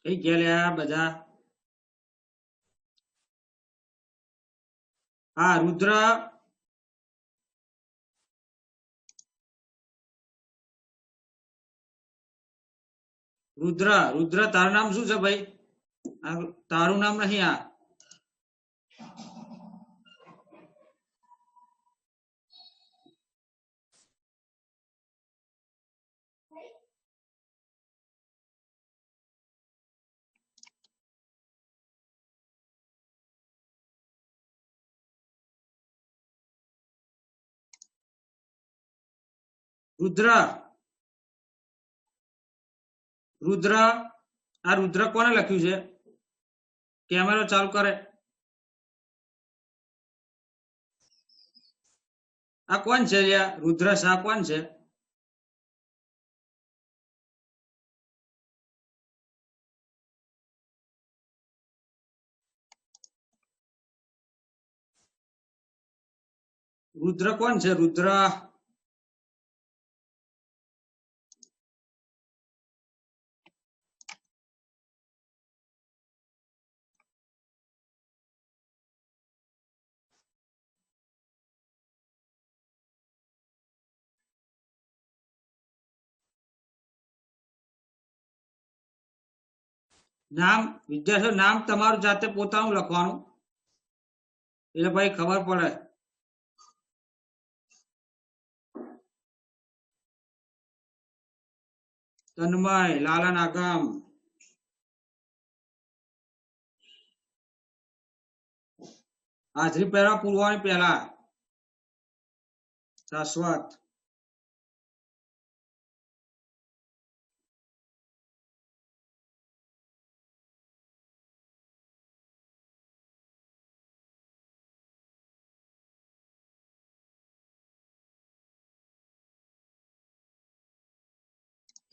કઈ ગયા બધા? હા, રુદ્ર. રુદ્ર રુદ્ર તારું નામ શું છે ભાઈ? તારું નામ નહીં આ. રુદ્ર રુદ્ર આ રુદ્ર કોને લખ્યું છે? કેમેરો ચાલુ કરે. આ કોણ છે? રુદ્ર શાહ કોણ છે? રુદ્ર કોણ છે? રુદ્ર નામ વિદ્યાર્થીઓ નામ તમારું જાતે પોતાનું લખવાનું, એટલે ભાઈ ખબર પડે. તન્મય લાલન આગમ. હાજરી પહેલા પૂરવાની પહેલા શાશ્વત.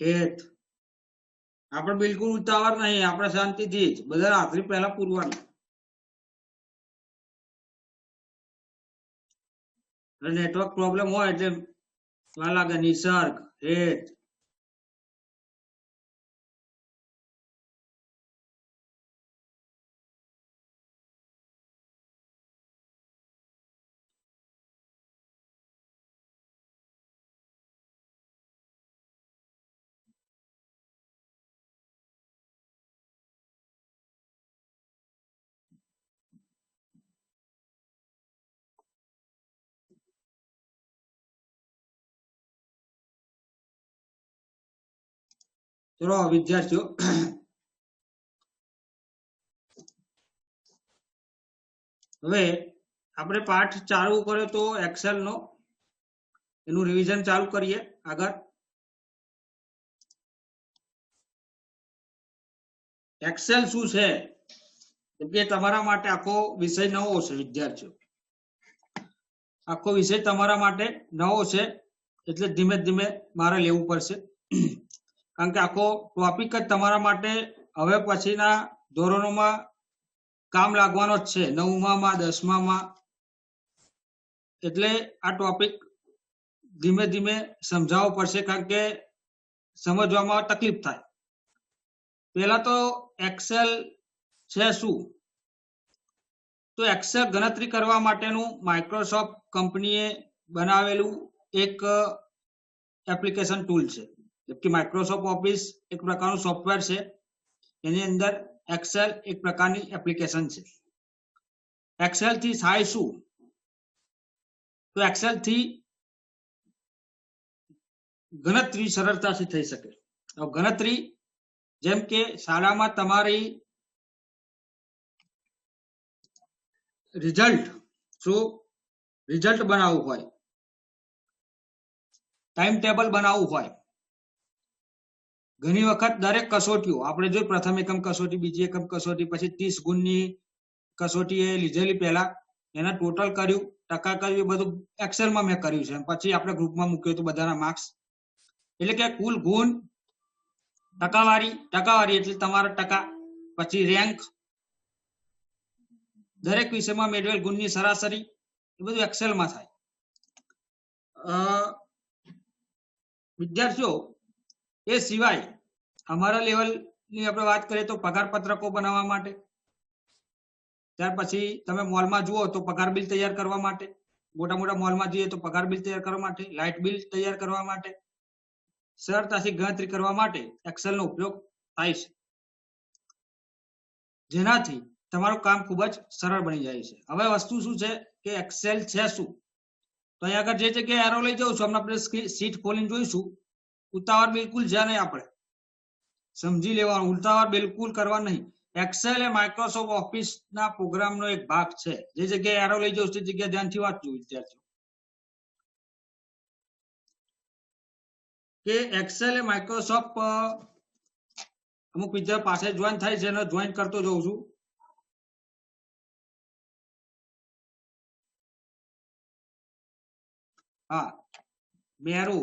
હેત. આપણે બિલકુલ ઉતાવળ નહીં, આપણે શાંતિથી જ બધા હાજરી પહેલા પૂરવાની. નેટવર્ક પ્રોબ્લેમ હોય એટલે વાર લાગે. નિસર્ગ હેત. ચલો વિદ્યાર્થીઓ, હવે આપણે પાઠ ચાલુ કર્યો તો એક્સેલ નો, એનું રિવિઝન ચાલુ કરીએ. આગળ એક્સેલ શું છે કે તમારા માટે આખો વિષય નવો છે વિદ્યાર્થીઓ. આખો વિષય તમારા માટે નવો છે, એટલે ધીમે ધીમે મારે લેવું પડશે, કારણ કે આખો ટોપિક જ તમારા માટે હવે પછીના ધોરણોમાં કામ લાગવાનો જ છે, 9માં 10માં. એટલે આ ટોપિક ધીમે ધીમે સમજાવવો પડશે, કારણ કે સમજવામાં તકલીફ થાય. પહેલા તો એક્સેલ છે શું? તો એક્સેલ ગણતરી કરવા માટેનું માઇક્રોસોફ્ટ કંપનીએ બનાવેલું એક એપ્લિકેશન ટૂલ છે. કે માઇક્રોસોફ્ટ ઓફિસ એક પ્રકારનું સોફ્ટવેર છે, એની અંદર એક્સેલ એક પ્રકારની એપ્લિકેશન છે. એક્સેલ થી થાય શું? તો એક્સેલ થી ગણતરી સરળતાથી થઈ શકે. ગણતરી જેમ કે શાળામાં તમારી રિઝલ્ટ બનાવવું હોય, ટાઈમ ટેબલ બનાવવું હોય, ઘણી વખત દરેક કસોટીઓ આપણે જો પ્રથમ એકમ કસોટી, બીજી એકમ કસોટી, પછી 30 ગુણની કસોટી એ લીધેલી, પહેલા એના ટોટલ કર્યું, ટકા કર્યું, એ બધું એક્સેલમાં મેં કર્યું છે. પછી આપણે ગ્રુપમાં મૂક્યું તો બધાના માર્ક્સ, એટલે કે કુલ ગુણ, ટકાવારી એટલે તમારા ટકા, પછી રેન્ક, દરેક વિષયમાં મેળવેલ ગુણની સરાસરી, એ બધું એક્સેલમાં થાય. વિદ્યાર્થીઓ, એ સિવાય અમારા લેવલ ની આપણે વાત કરીએ તો પગાર પત્રકો બનાવવા માટે, ત્યાર પછી તમે મોલમાં જુઓ તો પગાર બિલ તૈયાર કરવા માટે, મોટા મોટા મોલમાં જઈએ તો પગાર બિલ તૈયાર કરવા માટે, લાઇટ બિલ તૈયાર કરવા માટે, સરળતાથી ગણતરી કરવા માટે એક્સેલ નો ઉપયોગ થાય છે, જેનાથી તમારું કામ ખૂબ જ સરળ બની જાય છે. હવે વસ્તુ શું છે કે એક્સેલ છે શું, તો અહીંયા આગળ જે જગ્યાએ એરો લઈ જાઉં છું, હમણાં આપણે શીટ ખોલીને જોઈશું. ઉતાવળ બિલકુલ છે નહીં, આપણે સમજી લેવાનું, ઉતાવળ બિલકુલ કરવા નહીં. એક્સેલ એ માઇક્રોસોફ્ટ ઓફિસ ના પ્રોગ્રામનો એક ભાગ છે. જે જગ્યાએ એરો લઈ જાઉં તે જગ્યાએ ધ્યાનથી વાંચજો વિદ્યાર્થીઓ, કે એક્સેલ એ માઇક્રોસોફ્ટ, અમુક વિદ્યાર્થીઓ પાસે જોઈન થાય છે અને જોઈન કરતો જઉં છું. હા, મેરુ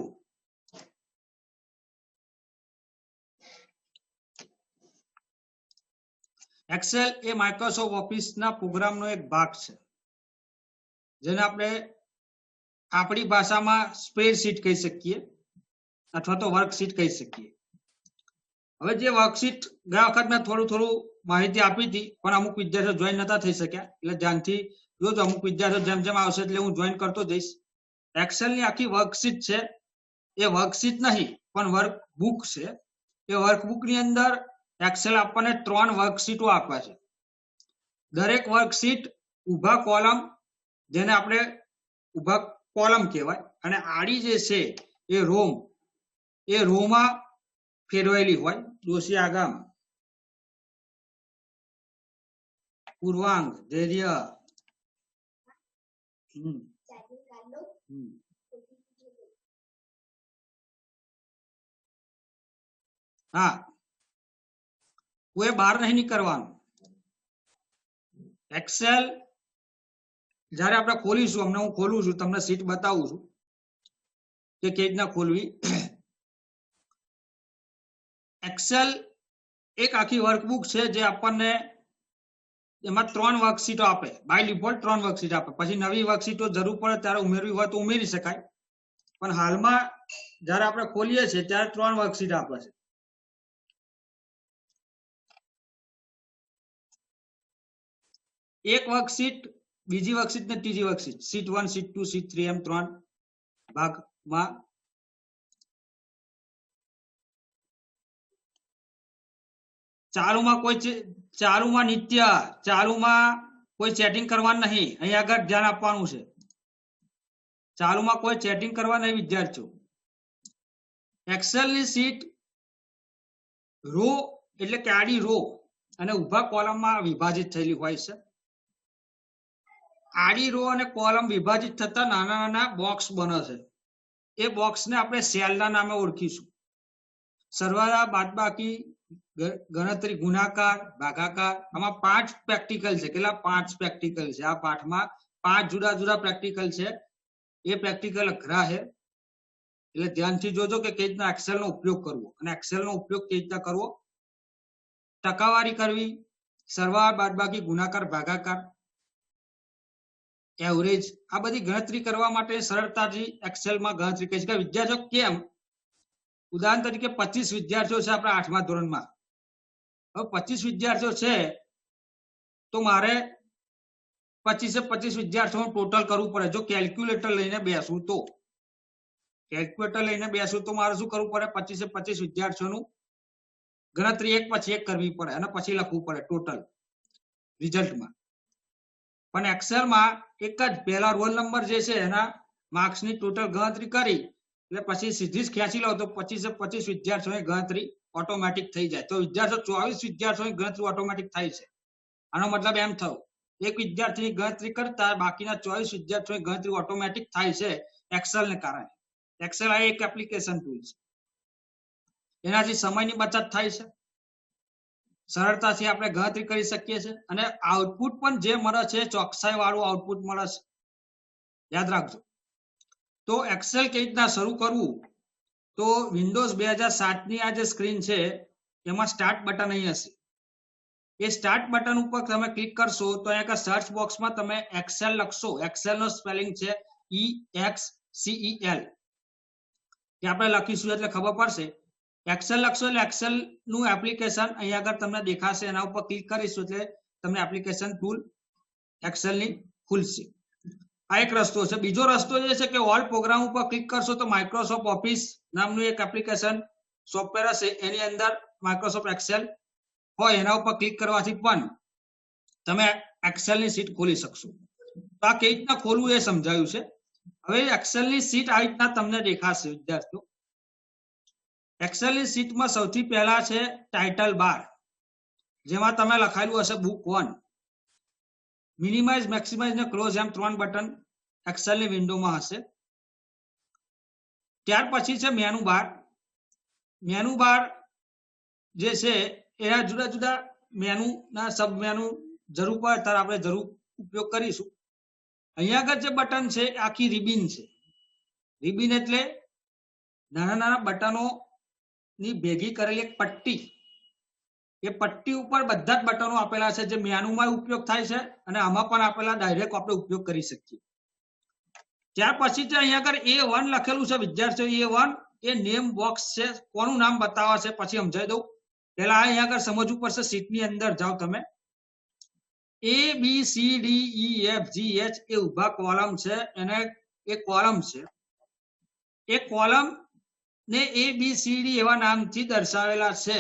એક્સેલ એ માઇક્રોસોફ્ટ ઓફિસના પ્રોગ્રામનો એક ભાગ છે, જેને આપણે આપણી ભાષામાં સ્પ્રેડશીટ કહી શકીએ અથવા તો વર્કશીટ કહી શકીએ. હવે જે વર્કશીટ ગયા વખત મેં થોડું માહિતી આપી હતી, પણ અમુક વિદ્યાર્થીઓ જોઈન નતા થઈ શક્યા, એટલે ધ્યાનથી જોજો. અમુક વિદ્યાર્થીઓ જેમ જેમ આવશે એટલે હું જોઈન કરતો જઈશ. એક્સેલની આખી વર્કશીટ છે, એ વર્કશીટ નહીં પણ વર્કબુક છે. એ વર્કબુકની અંદર એક્સેલ આપણને 3 વર્કશીટો આપે છે. દરેક વર્કશીટ ઊભા કોલમ, જેને આપણે ઊભા કોલમ કહેવાય, અને આડી જે છે એ રોમાં ફેરવાયેલી હોય. દોષી આગામ, પૂર્વાંગ, ધૈર્ય, હા, કોઈ બહાર નહીં નીકળવાનું. એક્સેલ જ્યારે આપણે ખોલીશું, હમણાં હું ખોલું છું, તમને શીટ બતાવું છું કે કેવી રીતના ખોલવી. એક્સેલ એક આખી વર્કબુક છે, જે આપણને એમાં 3 વર્કશીટો આપે. બાય ડિફોલ્ટ 3 વર્કશીટ આપે. પછી નવી વર્કશીટો જરૂર પડે ત્યારે ઉમેરવી હોય તો ઉમેરી શકાય, પણ હાલમાં જ્યારે આપણે ખોલીએ છીએ ત્યારે 3 વર્કશીટ આપે છે. એક વર્કશીટ, બીજી વર્કશીટ ને ત્રીજી વર્કશીટ, શીટ 1, શીટ 2, શીટ 3 એમ 3 ભાગમાં. ચાલુમાં નિત્ય, ચાલુમાં કોઈ ચેટિંગ કરવાનું નહીં. અહીંયા આગળ ધ્યાન આપવાનું છે, ચાલુમાં કોઈ ચેટિંગ કરવા નહીં વિદ્યાર્થીઓ. એક્સેલ ની શીટ રો એટલે કે આડી રો અને ઊભા કોલમમાં વિભાજિત થયેલી હોય છે. આડી રો અને કોલમ વિભાજિત થતા નાના નાના બોક્સ બને છે. એ બોક્સને આપણે સેલના નામે ઓળખીશું. સરવાળા, બાદબાકી, ગણતરી, ગુણાકાર, ભાગાકાર, આમાં 5 પ્રેક્ટિકલ છે. કેટલા? 5 પ્રેક્ટિકલ છે. આ પાઠમાં 5 જુદા જુદા પ્રેક્ટિકલ છે. એ પ્રેક્ટિકલ અઘરા છે, એટલે ધ્યાનથી જોજો કે કેવી રીતના એક્સેલ નો ઉપયોગ કરવો. અને એક્સેલ નો ઉપયોગ કેવી રીતના કરવો, ટકાવારી કરવી, સરવાળા, બાદબાકી, ગુણાકાર, ભાગાકાર, એવરેજ, આ બધી ગણતરી કરવા માટે સરળતાથી એક્સેલમાં ગણતરી કરી શકાય. વિદ્યાર્થીઓ કેમ, ઉદાહરણ તરીકે 25 વિદ્યાર્થીઓ છે આપણા 8મા ધોરણમાં. હવે 25 વિદ્યાર્થીઓ છે તો મારે 25 વિદ્યાર્થીઓનું ટોટલ કરવું પડે. જો કેલ્ક્યુલેટર લઈને બેસું તો મારે શું કરવું પડે? 25 વિદ્યાર્થીઓનું ગણતરી એક પછી એક કરવી પડે અને પછી લખવું પડે ટોટલ રિઝલ્ટમાં. પણ એક્સેલમાં એક જ પહેલા રોલ નંબર જે છે એના માર્ક્સની ટોટલ ગણતરી કરી એટલે પછી સીધી જ ખેંચી લો તો 25 વિદ્યાર્થીઓની ગણતરી ઓટોમેટિક થઈ જાય. તો વિદ્યાર્થીઓ 24 વિદ્યાર્થીઓની ગણતરી ઓટોમેટિક થાય છે. આનો મતલબ એમ થયો, એક વિદ્યાર્થીની ગણતરી કરતા બાકીના 24 વિદ્યાર્થીઓની ગણતરી ઓટોમેટિક થાય છે એક્સેલને કારણે. એક્સેલ આ એક એપ્લિકેશન ટૂલ છે, એનાથી સમયની બચત થાય છે, સરળતાથી આપણે ગણતરી કરી શકીએ છીએ, અને આઉટપુટ પણ જે મળે છે ચોકસાઈ વાળું આઉટપુટ મળે છે. યાદ રાખજો. તો એક્સેલ કેવી રીતના શરૂ કરવું, તો વિન્ડોઝ 2007 ની આ જે સ્ક્રીન છે એમાં સ્ટાર્ટ બટન અહીં હશે. એ સ્ટાર્ટ બટન ઉપર તમે ક્લિક કરશો તો અહીંયા સર્ચ બોક્સમાં તમે એક્સેલ લખશો. એક્સેલ નો સ્પેલિંગ છે EXCEL. કે આપણે લખીશું એટલે ખબર પડશે એક્સેલ લખશો એટલે એક્સેલ નું એપ્લિકેશન અહીંયા આગળ તમને દેખાશે, એના ઉપર ક્લિક કરીશું એટલે તમને એપ્લિકેશન ટૂલ એક્સેલ ની ખુલશે. આ એક રસ્તો છે. બીજો રસ્તો એ છે કે ઓલ પ્રોગ્રામ ઉપર ક્લિક કરશો તો માઇક્રોસોફ્ટ ઓફિસ નામનું એક એપ્લિકેશન સોફ્ટવેર હશે, એની અંદર માઇક્રોસોફ્ટ એક્સેલ હોય એના ઉપર ક્લિક કરવાથી પણ તમે એક્સેલ ની શીટ ખોલી શકશો. તો આ કેવી રીતના ખોલવું એ સમજાયું છે. હવે એક્સેલ ની શીટ આ રીતના તમને દેખાશે વિદ્યાર્થીઓ. એક્સેલ ની શીટમાં સૌથી પહેલા છે ટાઇટલ બાર, જેમાં તમે લખાયેલું હશે બુક 1. મિનિમાઇઝ, મેક્સિમાઇઝ ને ક્લોઝ એમ 3 બટન એક્સેલ ની વિન્ડોમાં હશે. ત્યાર પછી છે મેનુ બાર. મેનુ બાર જે છે એના જુદા જુદા મેનુ ના સબ મેનુ જરૂર પડે ત્યારે આપણે જરૂર ઉપયોગ કરીશું. અહીંયા આગળ જે બટન છે આખી રિબિન છે. રિબિન એટલે નાના નાના બટનો ની ભેગી કરેલી એક પટ્ટી. એ પટ્ટી ઉપર બધા જ બટનો આપેલા છે, જે મેનુમાં ઉપયોગ થાય છે અને આમાં પણ આપેલા ડાયરેક્ટ આપણે ઉપયોગ કરી શકીએ. ત્યાર પછી છે અહીંયા આગળ A1 લખેલું છે વિદ્યાર્થીઓ. A1 એ નેમ બોક્સ છે, કોનું નામ બતાવવા છે પછી સમજાવી દઉં. પેલા અહીંયા આગળ સમજવું પડશે. શીટની અંદર જાઓ તમે. ABCDEFGH એ ઉભા કોલમ છે, એને એક કોલમ છે. એ કોલમ ને ABCD એવા નામથી દર્શાવેલા છે,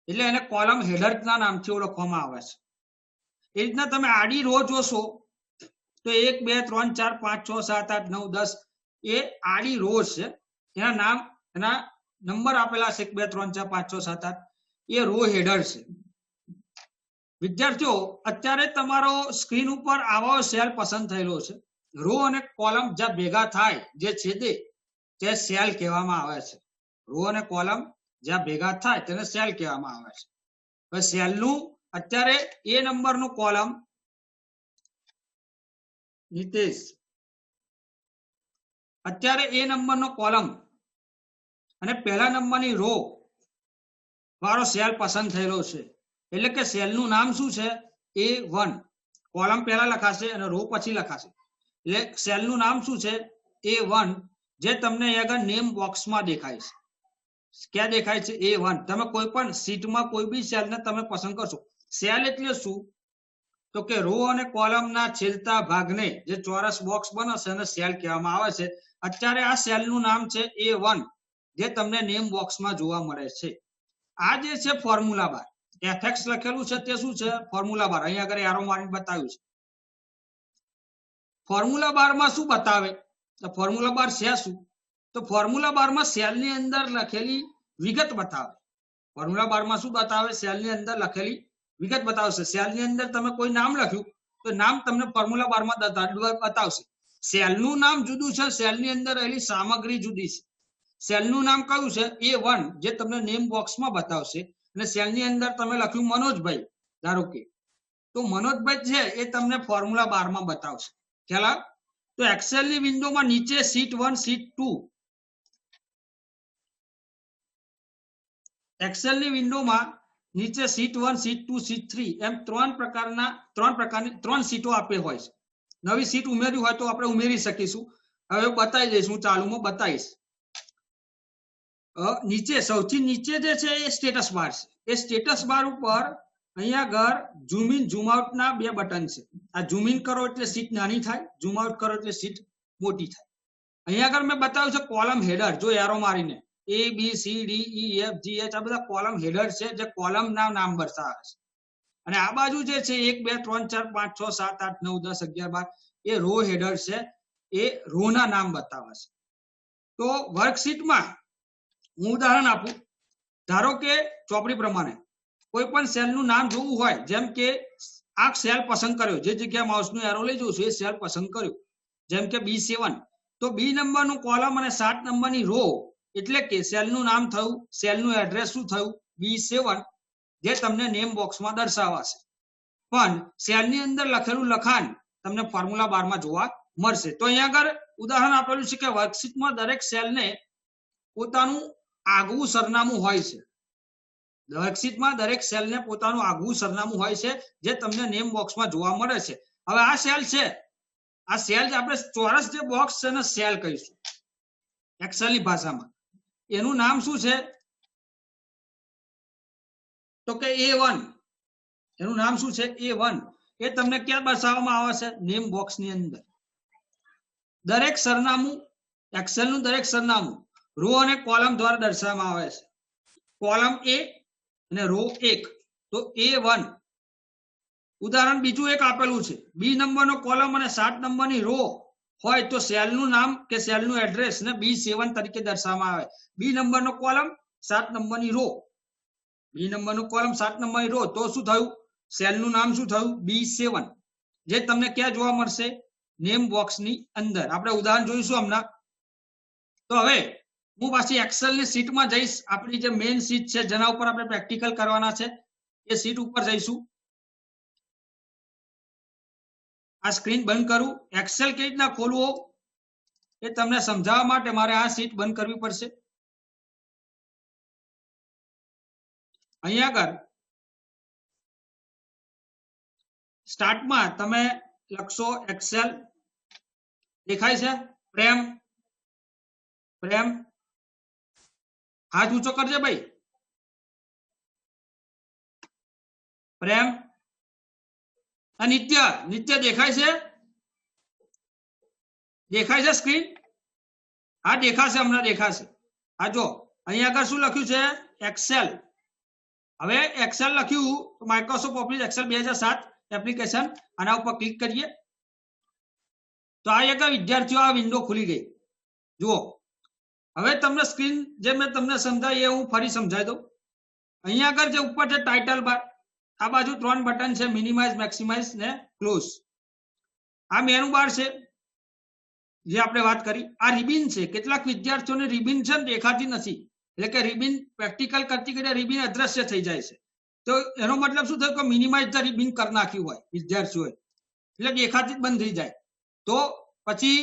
એટલે એને કોલમ હેડર ના નામથી ઓળખવામાં આવે છે. એ રીતના તમે આડી રો જોશો તો 1 2 3 4 5 6 7 8 9 10 એ આડી રો છે. એના નામ, એના નંબર આપેલા છે 1 2 3 4 5 6 7 8. એ રો હેડર છે. વિદ્યાર્થીઓ અત્યારે તમારો સ્ક્રીન ઉપર આવો સેલ પસંદ થયેલો છે. રો અને કોલમ જ્યાં ભેગા થાય જે છેદે તે સેલ કહેવામાં આવે છે. રો અને કોલમ જ્યાં ભેગા થાય તેને સેલ કહેવામાં આવે છે. હવે સેલનું અત્યારે એ નંબરનું કોલમ નીતેશ, અત્યારે એ નંબરનો કોલમ અને પહેલા નંબરની રો વાળો સેલ પસંદ થયેલો છે. એટલે કે સેલનું નામ શું છે? A1. કોલમ પહેલા લખાશે અને રો પછી લખાશે. એટલે સેલનું નામ શું છે? A1, જે તમને અહીં આગળ નેમ બોક્સમાં દેખાય છે. ક્યાં દેખાય છે? A1. તમે કોઈ પણ શીટમાં કોઈ બી સેલને તમે પસંદ કરશો. સેલ એટલે શું? તો કે રો અને કોલમના છેલ્લા ભાગને જે ચોરસ બોક્સ બનશે એને સેલ કહેવામાં આવે છે. અત્યારે આ સેલનું નામ છે A1, જે તમને નેમ બોક્સમાં જોવા મળે છે. આ જે છે ફોર્મ્યુલા બાર, FX લખેલું છે તે શું છે? ફોર્મ્યુલા બાર. અહીંયા આગળ એરો મારીને બતાવ્યું છે. ફોર્મ્યુલા બારમાં શું બતાવે? તો ફોર્મ્યુલા બાર છે શું? તો ફોર્મ્યુલા બારમાં સેલની અંદર લખેલી વિગત બતાવે. ફોર્મ્યુલા બારમાં શું બતાવે? સેલની અંદર લખેલી વિગત બતાવશે. સેલની અંદર તમે કોઈ નામ લખ્યું તો નામ તમને ફોર્મ્યુલા બારમાં બતાવશે. સેલનું નામ જુદું છે, સેલની અંદર રહેલી સામગ્રી જુદી છે. સેલનું નામ કયું છે? A1, જે તમને નેમ બોક્સમાં બતાવશે. અને સેલની અંદર તમે લખ્યું મનોજભાઈ, ધારો કે, તો મનોજભાઈ છે એ તમને ફોર્મ્યુલા બારમાં બતાવશે. ખ્યાલ? તો એક્સેલની વિન્ડોમાં નીચે શીટ 1, શીટ 2, એક્સેલની વિન્ડોમાં નીચે શીટ 1, શીટ 2, શીટ 3 એમ ત્રણ પ્રકારની શીટો આપે હોય છે. નવી શીટ ઉમેરવી હોય તો આપણે ઉમેરી શકીશું. હવે બતાવી દઈશ, હું ચાલુમાં બતાવીશ. નીચે સૌથી નીચે જે છે એ સ્ટેટસ બાર છે. એ સ્ટેટસ બાર ઉપર અહીંયા આગળ ઝૂમ ઇન ઝૂમ આઉટ ના બે બટન છે. આ ઝૂમ ઇન કરો એટલે શીટ નાની થાય, ઝૂમ આઉટ કરો એટલે શીટ મોટી થાય. અહીંયા આગળ મેં બતાવ્યું છે કોલમ હેડર. જો એરો મારીને ABCDEFGH આ બધા કોલમ હેડર છે, જે કોલમ ના નામ દર્શાવે છે. અને આ બાજુ જે છે 1 2 3 4 5 6 7 8 9 10 11 12 એ રો હેડર છે. એ રો ના નામ બતાવે છે. તો વર્કશીટમાં હું ઉદાહરણ આપું. ધારો કે ચોપડી પ્રમાણે કોઈ પણ સેલનું નામ જોવું હોય, જેમ કે આ સેલ પસંદ કર્યો, જે જગ્યાએ માઉસનું એરો લઈ જઉં છું એ સેલ પસંદ કર્યો, જેમ કે B7, તો B નંબરનું કોલમ અને 7 નંબરની રો, એટલે કે સેલનું નામ થયું, સેલનું એડ્રેસ શું થયું? B7, જે તમને નેમ બોક્સમાં દર્શાવાશે. પણ સેલની અંદર લખેલું લખાણ તમને ફોર્મ્યુલા બારમાં જોવા મળશે. તો અહીંયા આગળ ઉદાહરણ આપેલું છે કે વર્કશીટમાં દરેક સેલને પોતાનું આગવું સરનામું હોય છે. વર્કશીટમાં દરેક સેલને પોતાનું આગવું સરનામું હોય છે, જે તમને નેમ બોક્સમાં જોવા મળે છે. હવે આ સેલ છે, આ સેલ આપણે ચોરસ જે બોક્સ છે ને સેલ કહીશું એક્સેલની ભાષામાં. એનું નામ શું છે તો કે A1, એનું નામ શું છે A1. એ તમને ક્યાં દર્શાવવામાં આવે છે નેમ બોક્સ ની અંદર. દરેક સરનામું એક્સેલ નું દરેક સરનામું રો અને કોલમ દ્વારા દર્શાવવામાં આવે છે. કોલમ A અને રો 1 તો A1. ઉદાહરણ બીજું એક આપેલું છે, બી નંબરનો કોલમ અને 7 નંબરની રો હોય તો સેલનું નામ કે સેલનું એડ્રેસ ને B7 તરીકે દર્શાવવામાં આવે. બી નંબરનો કોલમ 7 નંબરની રો, બી નંબરનો કોલમ 7 નંબરની રો તો શું થયું, સેલનું નામ શું થયું B7, જે તમને ક્યાં જોવા મળશે નેમ બોક્સની અંદર. આપણે ઉદાહરણ જોઈશું હમણાં. તો હવે હું પાછી એક્સેલ ની શીટમાં જઈશ. આપણી જે મેઇન શીટ છે જેના ઉપર આપણે પ્રેક્ટિકલ કરવાના છે એ શીટ ઉપર જઈશું. આ સ્ક્રીન બંધ કરું. એક્સેલ કેવી રીતના ખોલવો એ તમને સમજાવવા માટે મારે આ શીટ બંધ કરવી પડશે. અહીંયા આગળ સ્ટાર્ટમાં તમે લખશો એક્સેલ, દેખાય છે પ્રેમ, પ્રેમ હાથ ઊંચો કરજે ભાઈ, પ્રેમ. નિત્ય, નિત્ય દેખાય છે, દેખાય છે સ્ક્રીન? હા દેખાશે, હમણાં દેખાશે. હા જો અહીંયા આગળ શું લખ્યું છે એક્સેલ. હવે એક્સેલ લખ્યું માઇક્રોસોફ્ટ ઓફિસ એક્સેલ 2007 એપ્લિકેશન, આના ઉપર ક્લિક કરીએ તો આ એક વિદ્યાર્થીઓ આ વિન્ડો ખુલી ગઈ. જુઓ હવે તમને સ્ક્રીન જે મેં તમને સમજાવી એ હું ફરી સમજાવી દઉં. અહીંયા આગળ જે ઉપર છે ટાઇટલ બાર, આ બાજુ 3 બટન છે, મિનિમાઇઝ, મેક્સિમાઇઝ ને ક્લોઝ. આ મેનુ બાર છે જે આપણે વાત કરી. આ રિબિન છે, કેટલાક વિદ્યાર્થીઓને રિબિન છે દેખાતી નથી, એટલે કે રિબિન પ્રેક્ટિકલ કરતી કરતી રિબિન અદ્રશ્ય થઈ જાય છે. તો એનો મતલબ શું થયો કે મિનિમાઇઝ ધ રિબિન કરી નાખ્યું હોય વિદ્યાર્થીઓએ, એટલે દેખાતી બંધ થઈ જાય. તો પછી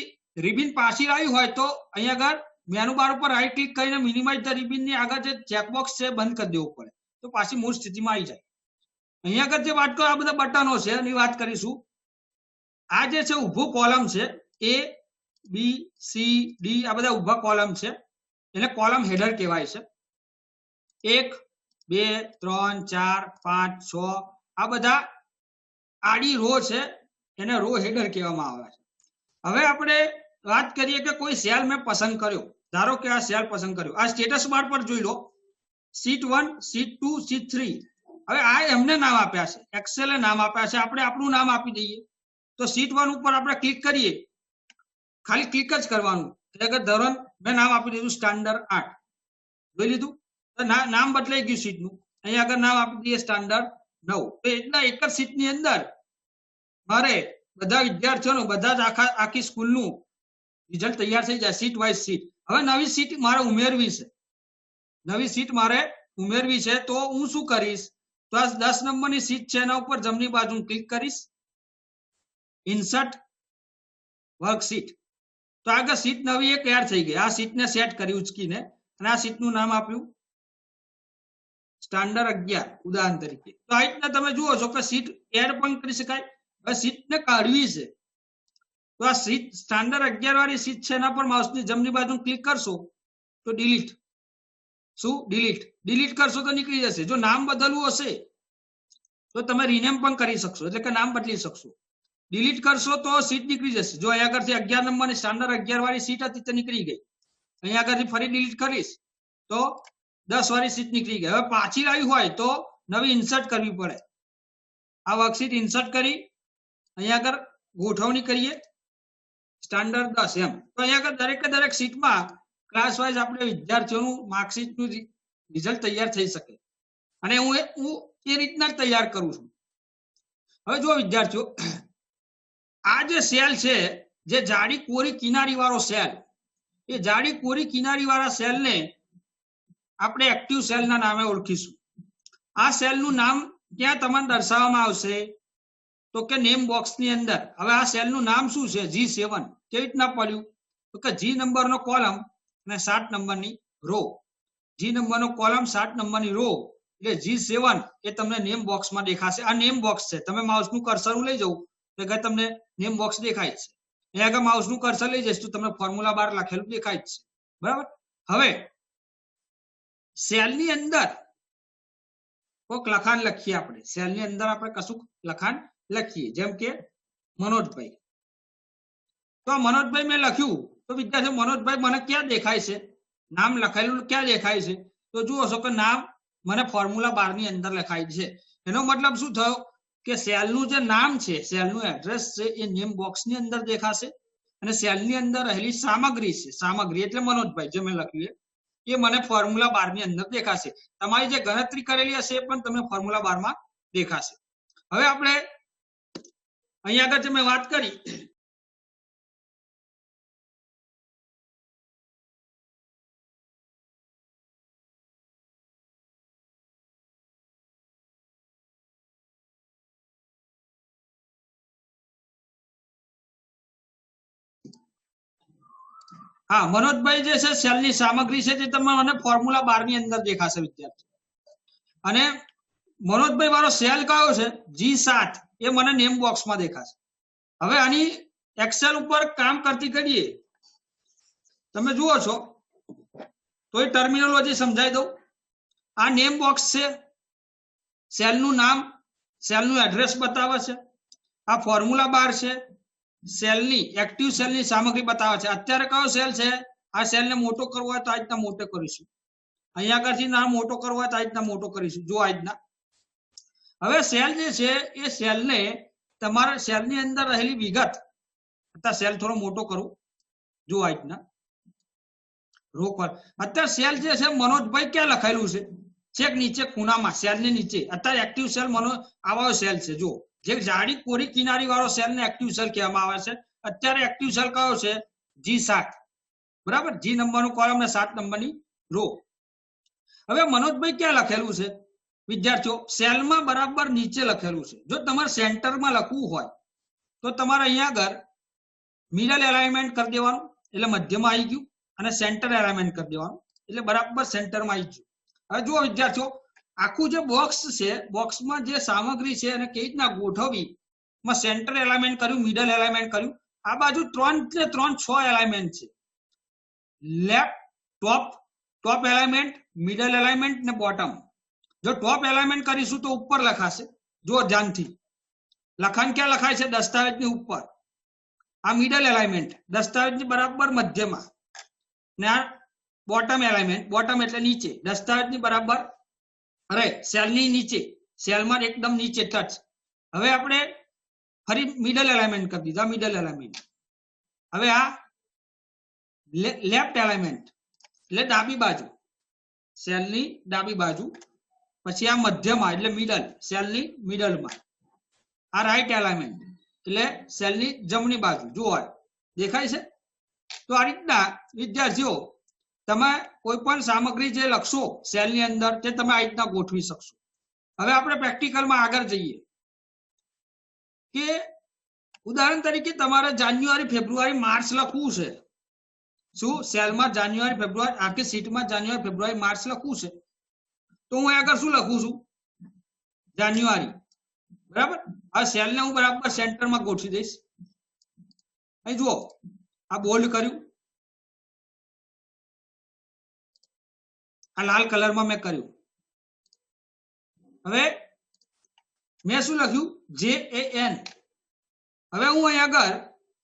રિબિન પાછી આવી હોય તો અહીંયા આગળ મેનુ બાર ઉપર રાઈટ ક્લિક કરીને મિનિમાઇઝ ધ રિબિન ની આગળ જે ચેકબોક્સ છે બંધ કરી દેવું પડે, તો પાછી મૂળ સ્થિતિમાં આવી જાય. અહીંયા આગળ જે વાત કરો આ બધા બટનો છે એની વાત કરીશું. આ જે છે ઊભું કોલમ છે A B C D, આ બધા ઊભા કોલમ છે, એને કોલમ હેડર કહેવાય છે. 1 2 3 4 5 6 આ બધા આડી રો છે, એને રો હેડર કહેવામાં આવે છે. હવે આપણે વાત કરીએ કે કોઈ સેલ મેં પસંદ કર્યો, ધારો કે આ સેલ પસંદ કર્યો, આ સ્ટેટસ બાર પર જોઈ લો શીટ 1 શીટ 2 શીટ 3. હવે આ એમને નામ આપ્યા છે, એક્સેલે નામ આપ્યા છે, આપણે આપણું નામ આપી દઈએ. તો શીટ 1 ઉપર આપણે ક્લિક કરીએ, ખાલી ક્લિક જ કરવાનું, એટલે ધોરણ મેં નામ આપી દીધું સ્ટાન્ડર્ડ 8, જોઈ લીધું. નામ બદલાઈ ગયું શીટનું, અહીંયા આગળ નામ આપી દઈએ સ્ટાન્ડર્ડ 9. તો એટલા એક જ શીટની અંદર મારે બધા વિદ્યાર્થીઓનું બધા જ આખી સ્કૂલનું રિઝલ્ટ તૈયાર થઈ જાય, સીટ વાઇઝ સીટ. હવે નવી સીટ મારે ઉમેરવી છે, નવી સીટ મારે ઉમેરવી છે તો હું શું કરીશ, તો આ 10 નંબરની સીટ છે એના ઉપર જમણી બાજુ ક્લિક કરીશ, ઇન્સર્ટ વર્કશીટ. તો આગળ સીટ નવી એક એડ થઈ ગઈ. આ સીટને સેટ કરી ઉચકીને અને આ સીટનું નામ આપ્યું સ્ટાન્ડર્ડ 11 ઉદાહરણ તરીકે. તો આ રીતના તમે જુઓ છો કે સીટ એડ પણ કરી શકાય. હવે સીટને કાઢવી છે તો આ સીટ સ્ટાન્ડર્ડ 11 વાળી સીટ છે એના પર માઉસની જમણી બાજુ ક્લિક કરશો તો ડિલીટ, શું ડિલીટ, ડિલીટ કરશો તો નીકળી જશે. જો નામ બદલવું હશે તો તમે રીનેમ પણ કરી શકશો, એટલે કે નામ બદલી શકશો. ડિલીટ કરશો તો સીટ નીકળી જશે. જો અહીંયા આગળથી 11 નંબરની સ્ટાન્ડર્ડ 11 વાળી સીટ હતી તે નીકળી ગઈ. અહીંયા આગળથી ફરી ડિલીટ કરીશ તો 10 વાળી સીટ નીકળી ગઈ. હવે પાછી આવી હોય તો નવી ઇન્સર્ટ કરવી પડે. આ વર્કશીટ ઇન્સર્ટ કરી અહીંયા આગળ ગોઠવણી કરીએ સ્ટાન્ડર્ડ 10 એમ. તો અહીંયા આગળ દરેકે દરેક સીટમાં ક્લાસ વાઇઝ આપણે વિદ્યાર્થીઓનું માર્કશીટનું રિઝલ્ટ તૈયાર થઈ શકે, અને હું એ રીતના જ તૈયાર કરું છું. હવે જો વિદ્યાર્થીઓ આ જે સેલ છે, જે જાડી કોરી કિનારી વાળો સેલ, એ જાડી કોરી કિનારી વાળા સેલને આપણે એક્ટિવ સેલના નામે ઓળખીશું. આ સેલનું નામ ક્યાં તમને દર્શાવવામાં આવશે તો કે નેમ બોક્સની અંદર. હવે આ સેલનું નામ શું છે G7. કેવી રીતના પડ્યું તો કે G નંબરનો કોલમ અને 7 નંબરની રો. G નંબરનો કોલમ 7 નંબરની રો એટલે G7 એ તમને નેમ બોક્સમાં દેખાશે. આ નેમ બોક્સ છે, તમે માઉસનું કર્સર લઈ જવું તો તમને નેમ બોક્સ દેખાય છે. અહીંયા આગળ માઉસનું કર્સર લઈ જઈશ તો તમને ફોર્મ્યુલા બાર લખેલું દેખાય છે, બરાબર. હવે સેલની અંદર કોઈક લખાણ લખીએ આપણે, સેલની અંદર આપણે કશું લખાણ લખીએ, જેમ કે મનોજભાઈ. તો આ મનોજભાઈ મેં લખ્યું, તો વિદ્યાર્થીઓ મનોજભાઈ મને ક્યાં દેખાય છે? નામ લખાયેલું ક્યાં દેખાય છે? તો જુઓ છો કે નામ મને ફોર્મ્યુલા 12 ની અંદર લખાય છે. એનો મતલબ શું થયો કે સેલનું જે નામ છે, સેલનું એડ્રેસ છે, એ નેમ બોક્સની અંદર દેખાશે અને સેલની અંદર રહેલી સામગ્રી છે, સામગ્રી એટલે મનોજભાઈ જે મેં લખ્યું એ મને ફોર્મ્યુલા 12 ની અંદર દેખાશે. તમારી જે ગણતરી કરેલી હશે એ પણ તમને ફોર્મ્યુલા 12 માં દેખાશે. હવે આપણે અહીંયા આગળ જે મેં વાત કરી, હા, મનોજભાઈ જે છે સેલની સામગ્રી છે તે તમને મને ફોર્મ્યુલા 12 ની અંદર દેખાશે વિદ્યાર્થી. અને મનોજભાઈ વાળો સેલ કયો છે? G7, એ મને નેમ બોક્સમાં દેખાશે. હવે આની એક્સેલ ઉપર કામ કરતી કરીએ, તમે જુઓ છો તો એ ટર્મિનોલોજી સમજાવી દઉં. આ નેમ બોક્સ છે, સેલનું નામ, સેલનું એડ્રેસ બતાવે છે. આ ફોર્મ્યુલા 12 છે, સેલની એક્ટિવ સેલની સામગ્રી બતાવે છે. અત્યારે કયો સેલ છે? આ સેલને મોટો કરવો હોય તો આ રીતના મોટો કરીશું, અહીંયા આગળથી ના મોટો કરવો હોય તો આ રીતના મોટો કરીશું, જો આ રીતના. હવે સેલ જે છે એ સેલને તમારા સેલની અંદર રહેલી વિગત, અત્યારે સેલ થોડો મોટો કરું, જો આ રીતના રો પર. અત્યારે સેલ જે છે મનોજભાઈ ક્યાં લખાયેલું છે? છેક નીચે ખૂણામાં, સેલની નીચે. અત્યારે એક્ટિવ સેલ આવો સેલ છે, જો જે જાડી કોરી કિનારી વાળો સેલ ને એક્ટિવ સેલ કહેવામાં આવે છે. અત્યારે એક્ટિવ સેલ કયો છે? G7, બરાબર. G નંબરનું કોલમ ને 7 નંબરની રો. હવે મનોજભાઈ ક્યાં લખેલું છે વિદ્યાર્થીઓ? સેલમાં બરાબર નીચે લખેલું છે. જો તમારે સેન્ટરમાં લખવું હોય તો તમારે અહીંયા આગળ મિડલ એલાઇનમેન્ટ કરી દેવાનું, એટલે મધ્યમાં આવી ગયું, અને સેન્ટર એલાઇનમેન્ટ કરી દેવાનું, એટલે બરાબર સેન્ટરમાં આવી ગયું. હવે જુઓ વિદ્યાર્થીઓ, આખું જે બોક્સ છે, બોક્સમાં જે સામગ્રી છે અને કેવી રીતના ગોઠવવી, માં સેન્ટર એલાઇનમેન્ટ કર્યું, મિડલ એલાઇનમેન્ટ કર્યું. આ બાજુ 3 ને 3 6 એલાઇનમેન્ટ છે. લેફ્ટ, ટોપ એલાઇનમેન્ટ, મિડલ એલાઇનમેન્ટ ને બોટમ. જો ટોપ એલાઇનમેન્ટ કરીશું તો ઉપર લખાશે, જો ધ્યાનથી. લખાણ ક્યાં લખાય છે? દસ્તાવેજની ઉપર. આ મિડલ એલાઇનમેન્ટ, દસ્તાવેજની બરાબર મધ્યમાં. ને આ બોટમ એલાઇનમેન્ટ, બોટમ એટલે નીચે, દસ્તાવેજની બરાબર, અરે સેલની નીચે, સેલમાં એકદમ નીચે ટચ. હવે આપણે ફરી મિડલ એલાઇનમેન્ટ કરી દીધા, મિડલ એલાઇનમેન્ટ. હવે આ લેફ્ટ એલાઇનમેન્ટ એટલે ડાબી બાજુ, સેલની ડાબી બાજુ. પછી આ મધ્યમાં એટલે મિડલ, સેલની મિડલમાં. આ રાઈટ એલાઇનમેન્ટ એટલે સેલની જમણી બાજુ. જુઓ દેખાય છે? તો આ રીતના વિદ્યાર્થીઓ તમે કોઈ પણ સામગ્રી જે લખશો સેલની અંદર તે તમે આ રીતના ગોઠવી શકશો. હવે આપણે પ્રેક્ટિકલમાં આગળ જઈએ કે ઉદાહરણ તરીકે તમારે જાન્યુઆરી, ફેબ્રુઆરી, માર્ચ લખવું છે. શું સેલમાં જાન્યુઆરી, ફેબ્રુઆરી, આખી શીટમાં જાન્યુઆરી, ફેબ્રુઆરી, માર્ચ લખવું છે, તો હું આગળ શું લખું છું? જાન્યુઆરી, બરાબર. આ સેલને હું બરાબર સેન્ટરમાં ગોઠવી દઈશ. અહીં જુઓ, આ બોલ્ડ કર્યું, આ લાલ કલરમાં મેં કર્યું. હવે મેં શું લખ્યું? JAN. હવે હું અહીં આગળ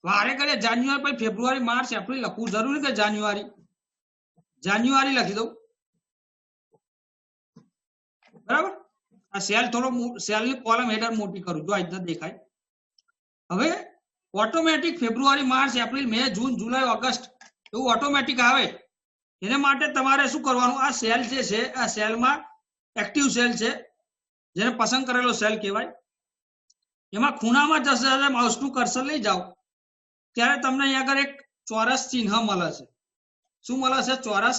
વારે ઘડીએ જાન્યુઆરી, પછી ફેબ્રુઆરી, માર્ચ, એપ્રિલ લખવું જરૂરી કે જાન્યુઆરી? જાન્યુઆરી લખી દઉં, બરાબર. આ સેલ થોડો, સેલની કોલમ હેડર મોટી કરું, જો આ રીતના દેખાય. હવે automatic February, March, April, May, June, July, August એવું ઓટોમેટિક આવે. એના માટે તમારે શું કરવાનું? આ સેલ જે છે આ સેલમાં એક્ટિવ સેલ છે, જેને પસંદ કરેલો સેલ કહેવાય. એમાં ખૂણામાં જશે, માઉસનું કર્સર લઈ જાઓ ત્યારે તમને અહીંયા આગળ એક ચોરસ ચિહ્ન મળે છે. શું મળે છે? ચોરસ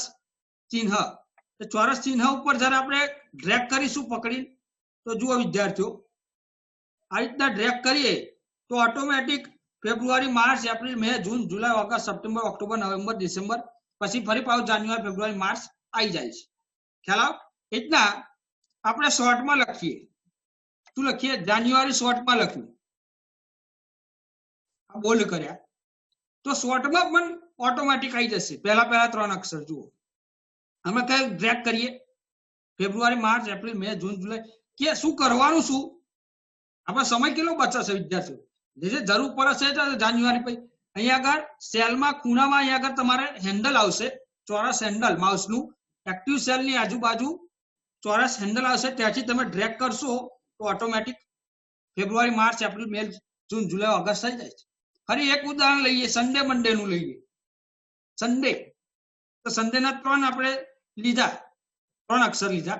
ચિહ્ન. ચોરસ ચિહ્ન ઉપર જ્યારે આપણે ડ્રેગ કરીશું પકડી, તો જુઓ વિદ્યાર્થીઓ, આ રીતના ડ્રેગ કરીએ તો automatic February, March, April, May, June, July, August, September, October, November, December, પછી ફરી પાછું જાન્યુઆરી, ફેબ્રુઆરી, માર્ચ આવી જાય છે. ખ્યાલ આવ? એટલા આપણે શોર્ટમાં લખીએ. શું લખીએ? જાન્યુઆરી શોર્ટમાં લખ્યું, બોલ્ડ કર્યા, તો શોર્ટમાં પણ ઓટોમેટિક આવી જશે. પહેલા 3 અક્ષર જુઓ. અમે કઈ ડ્રેગ કરીએ ફેબ્રુઆરી, માર્ચ, એપ્રિલ, મે, જૂન, જુલાઈ કે શું કરવાનું, શું આપણે સમય કેટલો બચશે વિદ્યાર્થીઓ, જે જરૂર પડશે જાન્યુઆરી પછી અહીંયા આગળ સેલમાં ખૂણામાં અહીંયા આગળ તમારે હેન્ડલ આવશે, ચોરસ હેન્ડલ માઉસનું, એક્ટિવ સેલની આજુબાજુ ચોરસ હેન્ડલ આવશે, ત્યાંથી તમે ડ્રેગ કરશો તો automatic February, March, April, May, June, July, August થઈ જાય છે. ફરી એક ઉદાહરણ લઈએ, સન્ડે મંડે નું લઈએ. સન્ડે તો સન્ડે ના 3 આપણે લીધા, 3 અક્ષર લીધા,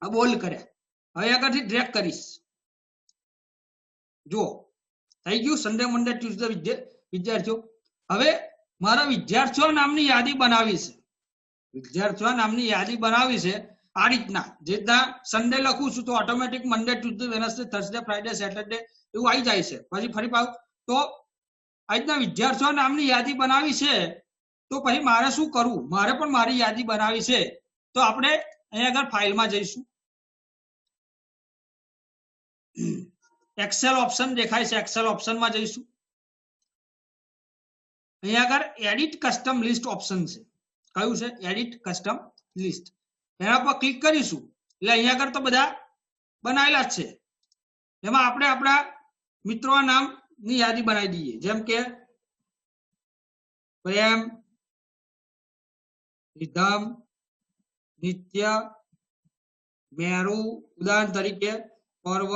બોલ્ડ કર્યા. હવે આગળથી ડ્રેગ કરીશ, જુઓ થઈ ગયું સન્ડે મંડે ટ્યુઝડે. વિદ્યાર્થીઓ હવે મારા વિદ્યાર્થીઓ નામની યાદી બનાવી છે, વિદ્યાર્થીઓ નામની યાદી બનાવી છે આ રીતના. જે રીતના સન્ડે લખું છું તો automatic Monday, Tuesday, Wednesday, Thursday, Friday, Saturday એવું આવી જાય છે. પછી ફરી પાછું તો આ રીતના વિદ્યાર્થીઓ નામની યાદી બનાવી છે. તો પછી મારે શું કરવું, મારે પણ મારી યાદી બનાવી છે. તો આપણે અહીંયા આગળ ફાઇલમાં જઈશું, એક્સેલ ઓપ્શન દેખાય છે, એક્સેલ ઓપ્શનમાં જઈશું. અહીંયા આગળ એડિટ કસ્ટમ લિસ્ટ ઓપ્શન છે, કયું છે? Edit custom list. એના પર ક્લિક કરીશું એટલે અહીંયા આગળ તો બધા બનાવેલા જ છે. એમાં આપણે આપણા મિત્રોના નામની યાદી બનાવી દઈએ, જેમ કે પ્રેમ, રિધમ, નિત્ય, મેરુ, ઉદાહરણ તરીકે પર્વ,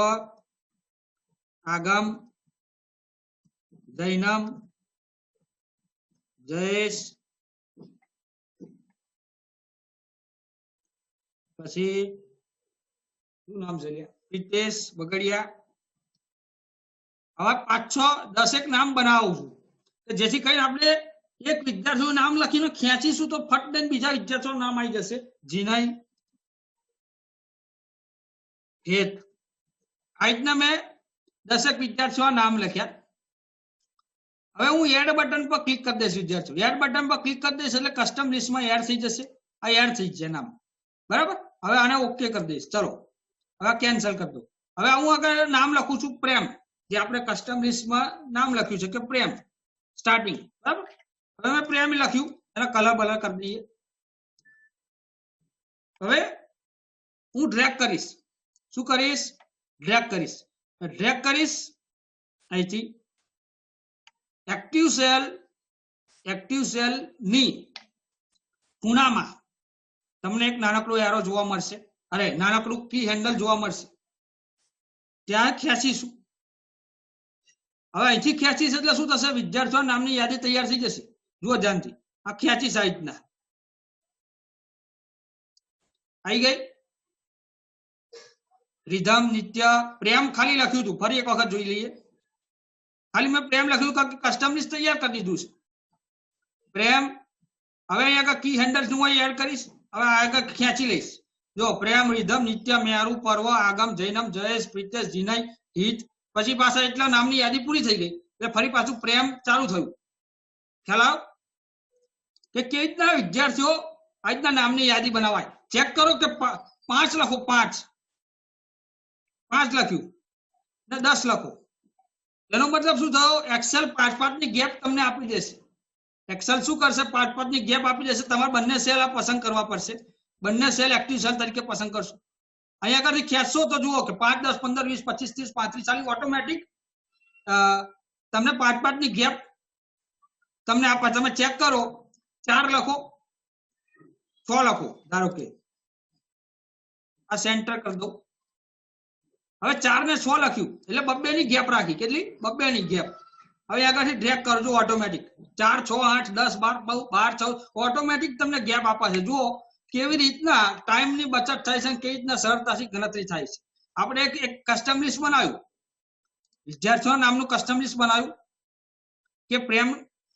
આગમ, જૈનમ, જયેશ, પછી શું નામ છે, પ્રિતેશ બગડિયા. હવે 5-6-10 નામ બનાવું છું, જેથી કરીને આપણે એક વિદ્યાર્થીનું નામ લખીને ખેંચીશું તો ફટ દઈને બીજા વિદ્યાર્થીનું નામ આવી જશે. જીનય, હેત, આ રીતના મેં 10 વિદ્યાર્થીઓ નામ લખ્યા. હવે હું એડ બટન પર ક્લિક કરી દઈશ વિદ્યાર્થીઓ, એડ બટન પર ક્લિક કરી દઈશ એટલે કસ્ટમ લિસ્ટમાં એડ થઈ જશે. આ એડ થઈ જાય નામ, બરાબર. હવે આને ઓકે કરી દઈશ, ચલો હવે કેન્સલ કરી દો. હવે હું આગળ નામ લખું છું પ્રેમ, જે આપણે કસ્ટમ લિસ્ટમાં નામ લખ્યું છે કે પ્રેમ સ્ટાર્ટિંગ, બરાબર. હવે મેં પ્રેમ લખ્યું, એના કલર બલર કરી દઈએ. હવે હું ડ્રેગ કરીશ, શું કરીશ? ડ્રેગ કરીશ. ડ્રેગ કરીશ અહીંથી એક્ટિવ સેલ ની ખૂણામાં તમને એક નાનકડો એરો જોવા મળશે, અરે નાનકડું કી હેન્ડલ જોવા મળશે, ત્યાં ખેંચીશું. હવે અહીંથી ખેંચીશ એટલે શું થશે? વિદ્યાર્થીઓ નામની યાદી તૈયાર થઈ જશે. જુઓ ધ્યાનથી, આ ખેંચી સાઈડના આવી ગઈ. રિધમ, નિત્ય, પ્રેમ ખાલી લખ્યું હતું, ફરી એક વખત જોઈ લઈએ. ખાલી મેં પ્રેમ લખ્યું કારણ કે કસ્ટમ લિસ્ટ તૈયાર કરી દીધું છે. પ્રેમ, હવે અહીંયા કી હેન્ડલ હું એડ કરીશ. હવે આગળ ખેંચી લઈશ, જો પ્રેમ, રિધમ, નિત્ય, મેરુ, પર્વ, આગમ, જૈનમ, જયેશ, પ્રિતેશ, જીનય, હિત, પછી પાછા એટલા નામની યાદી પૂરી થઈ ગઈ એટલે ફરી પાછું પ્રેમ ચાલુ થયું. ખ્યાલ આવ કે કેવી રીતના વિદ્યાર્થીઓ આ રીતના નામની યાદી બનાવાય. ચેક કરો કે 5 લખો, 5 લખ્યું ને 10 લખો, એનો મતલબ શું થયો? એક્સેલ 5-5 ની ગેપ તમને આપી દેશે. એક્સેલ શું કરશે? 5-5 ની ગેપ આપી દેશે. તમારે બંને સેલ પસંદ કરવા પડશે, બંને સેલ એક્ટિવ સેલ તરીકે પસંદ કરશો. અહીંયા આગળથી ખેંચશો તો જુઓ કે 5, 10, 15, 20, 25, 30, 35, 40 ઓટોમેટિક તમને 5-5 ની ગેપ તમને આપે. તમે ચેક કરો, 4 લખો, 6 લખો, ધારો કે આ સેન્ટર કરી દો. હવે 4 ને 6 લખ્યું એટલે 2 ની ગેપ રાખી, કેટલી? 2 ની ગેપ. હવે આગળથી ડ્રેગ કરજો ઓટોમેટિક. 4, 6, 8, 10, 12, 14 ઓટોમેટિક તમને ગેપ આપે છે. જુઓ કેવી રીતના ટાઈમની બચત થાય છે, કેવી રીતના સરળતાથી ગણતરી થાય છે. આપણે એક કસ્ટમ લિસ્ટ બનાવ્યું, વિદ્યાર્થીઓ નામનું કસ્ટમ લિસ્ટ બનાવ્યું કે પ્રેમ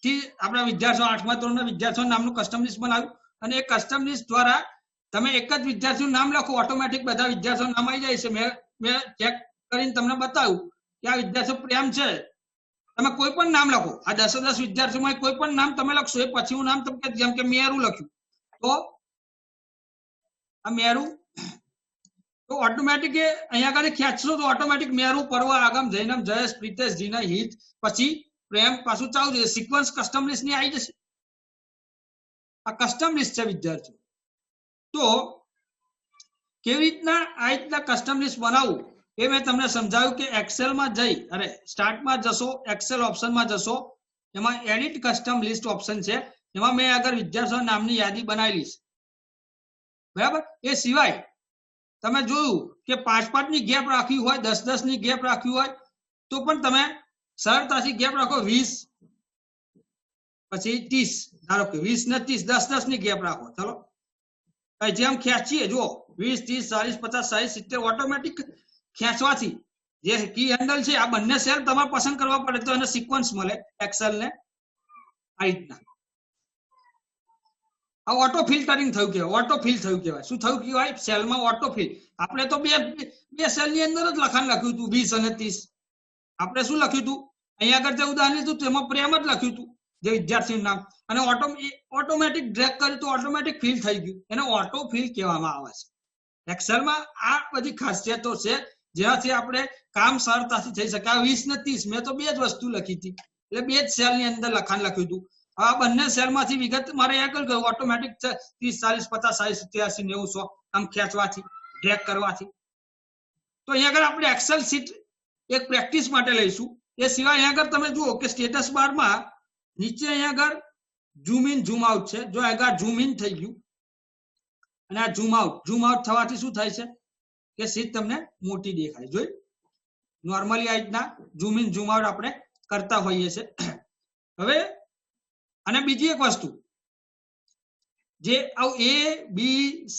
થી આપણા વિદ્યાર્થીઓ 8મા ધોરણના વિદ્યાર્થીઓ નામનું કસ્ટમ લિસ્ટ બનાવ્યું. અને એ કસ્ટમ લિસ્ટ દ્વારા તમે એક જ વિદ્યાર્થીનું નામ લખો, ઓટોમેટિક બધા વિદ્યાર્થીઓ નામ આવી જાય છે. મેં ચેક કરીને તમને બતાવ્યું કે આ વિદ્યાર્થીઓ પ્રેમ છે. તમે કોઈ પણ નામ લખો, આ 10 વિદ્યાર્થીઓમાં કોઈ પણ નામ તમે લખશો, એ પછીનું નામ તમે જેમ કે મેરુ લખ્યું તો આ મેરુ, તો ઓટોમેટિક અહીંયા આગળ ખેંચશો તો ઓટોમેટિક મેરુ, પર્વ, આગમ, જૈનમ, જયેશ, પ્રિતેશ, જીનય, હિત, પછી પ્રેમ પાછું ચાલુ જશે. સિક્વન્સ કસ્ટમ લિસ્ટ ની આવી જશે. આ કસ્ટમ લિસ્ટ છે વિદ્યાર્થીઓ. તો કેવી રીતના આ રીતના કસ્ટમ લિસ્ટ બનાવવું એ મેં તમને સમજાવ્યું કે એક્સેલમાં જઈ અરે સ્ટાર્ટમાં જશો, એક્સેલ ઓપ્શનમાં જશો, એમાં એડિટ કસ્ટમ લિસ્ટ ઓપ્શન છે, એમાં મેં આગળ વિદ્યાર્થીઓ નામની યાદી બનાવેલી છે, બરાબર. એ સિવાય તમે જોયું કે 5-5 ની ગેપ રાખવી હોય, 10-10 ની ગેપ રાખવી હોય તો પણ તમે સરળતાથી ગેપ રાખો. 20 પછી 30, ધારો કે 20 ને 30, 10-10 ની ગેપ રાખો. ચલો જેમ ખેંચીએ જો 20, 30, 40, 50, 60, 70 ઓટોમેટિક ખેંચવાથી જે કી હેન્ડલ છે આ બંને સેલ તમારે પસંદ કરવા પડે તો એને સિક્વન્સ મળે એક્સેલ ને આ રીતના. આ ઓટો ફિલ્ટરિંગ થયું કહેવાય, ઓટો ફિલ થયું કહેવાય. શું થયું કહેવાય? સેલમાં ઓટો ફિલ. આપણે તો બે સેલ ની અંદર જ લખાણ લખ્યું હતું 20 અને 30. આપણે શું લખ્યું હતું અહીંયા આગળ જે ઉદાહરણ લીધું તેમાં પ્રેમ જ લખ્યું હતું જે વિદ્યાર્થીનું નામ, અને ઓટોમેટિક ડ્રેગ કર્યું તો ઓટોમેટિક ફિલ થઈ ગયું. એને ઓટો ફિલ કહેવામાં આવે છે. એક્સેલમાં આ બધી ખાસિયતો છે જેનાથી આપણે કામ સરળતાથી થઈ શકે. આ 20 ને 30 મેં તો બે જ વસ્તુ લખી હતી એટલે બે જ સેલ ની અંદર લખાણ લખ્યું હતું. આ બંને સેલ માંથી વિગત મારે આગળ ગયું ઓટોમેટિક 30, 40, 50, 60, 70, 80, 90, 100 આમ ખેંચવાથી ડ્રેગ કરવાથી. તો અહીંયા આગળ આપણે એક્સેલ શીટ એક પ્રેક્ટિસ માટે લઈશું. એ સિવાય અહીંયા આગળ તમે જુઓ કે સ્ટેટસ બારમાં નીચે અહીંયા આગળ ઝૂમ ઇન ઝૂમ આઉટ છે. જો આગળ ઝૂમ ઇન થઈ ગયું અને આ ઝૂમ આઉટ થવાથી શું થાય છે કે શીટ તમને મોટી દેખાય. જોઈ નોર્મલી આ રીતના ઝૂમ ઇન ઝૂમ આઉટ આપણે કરતા હોઈએ છીએ. હવે અને બીજી એક વસ્તુ જે A, B,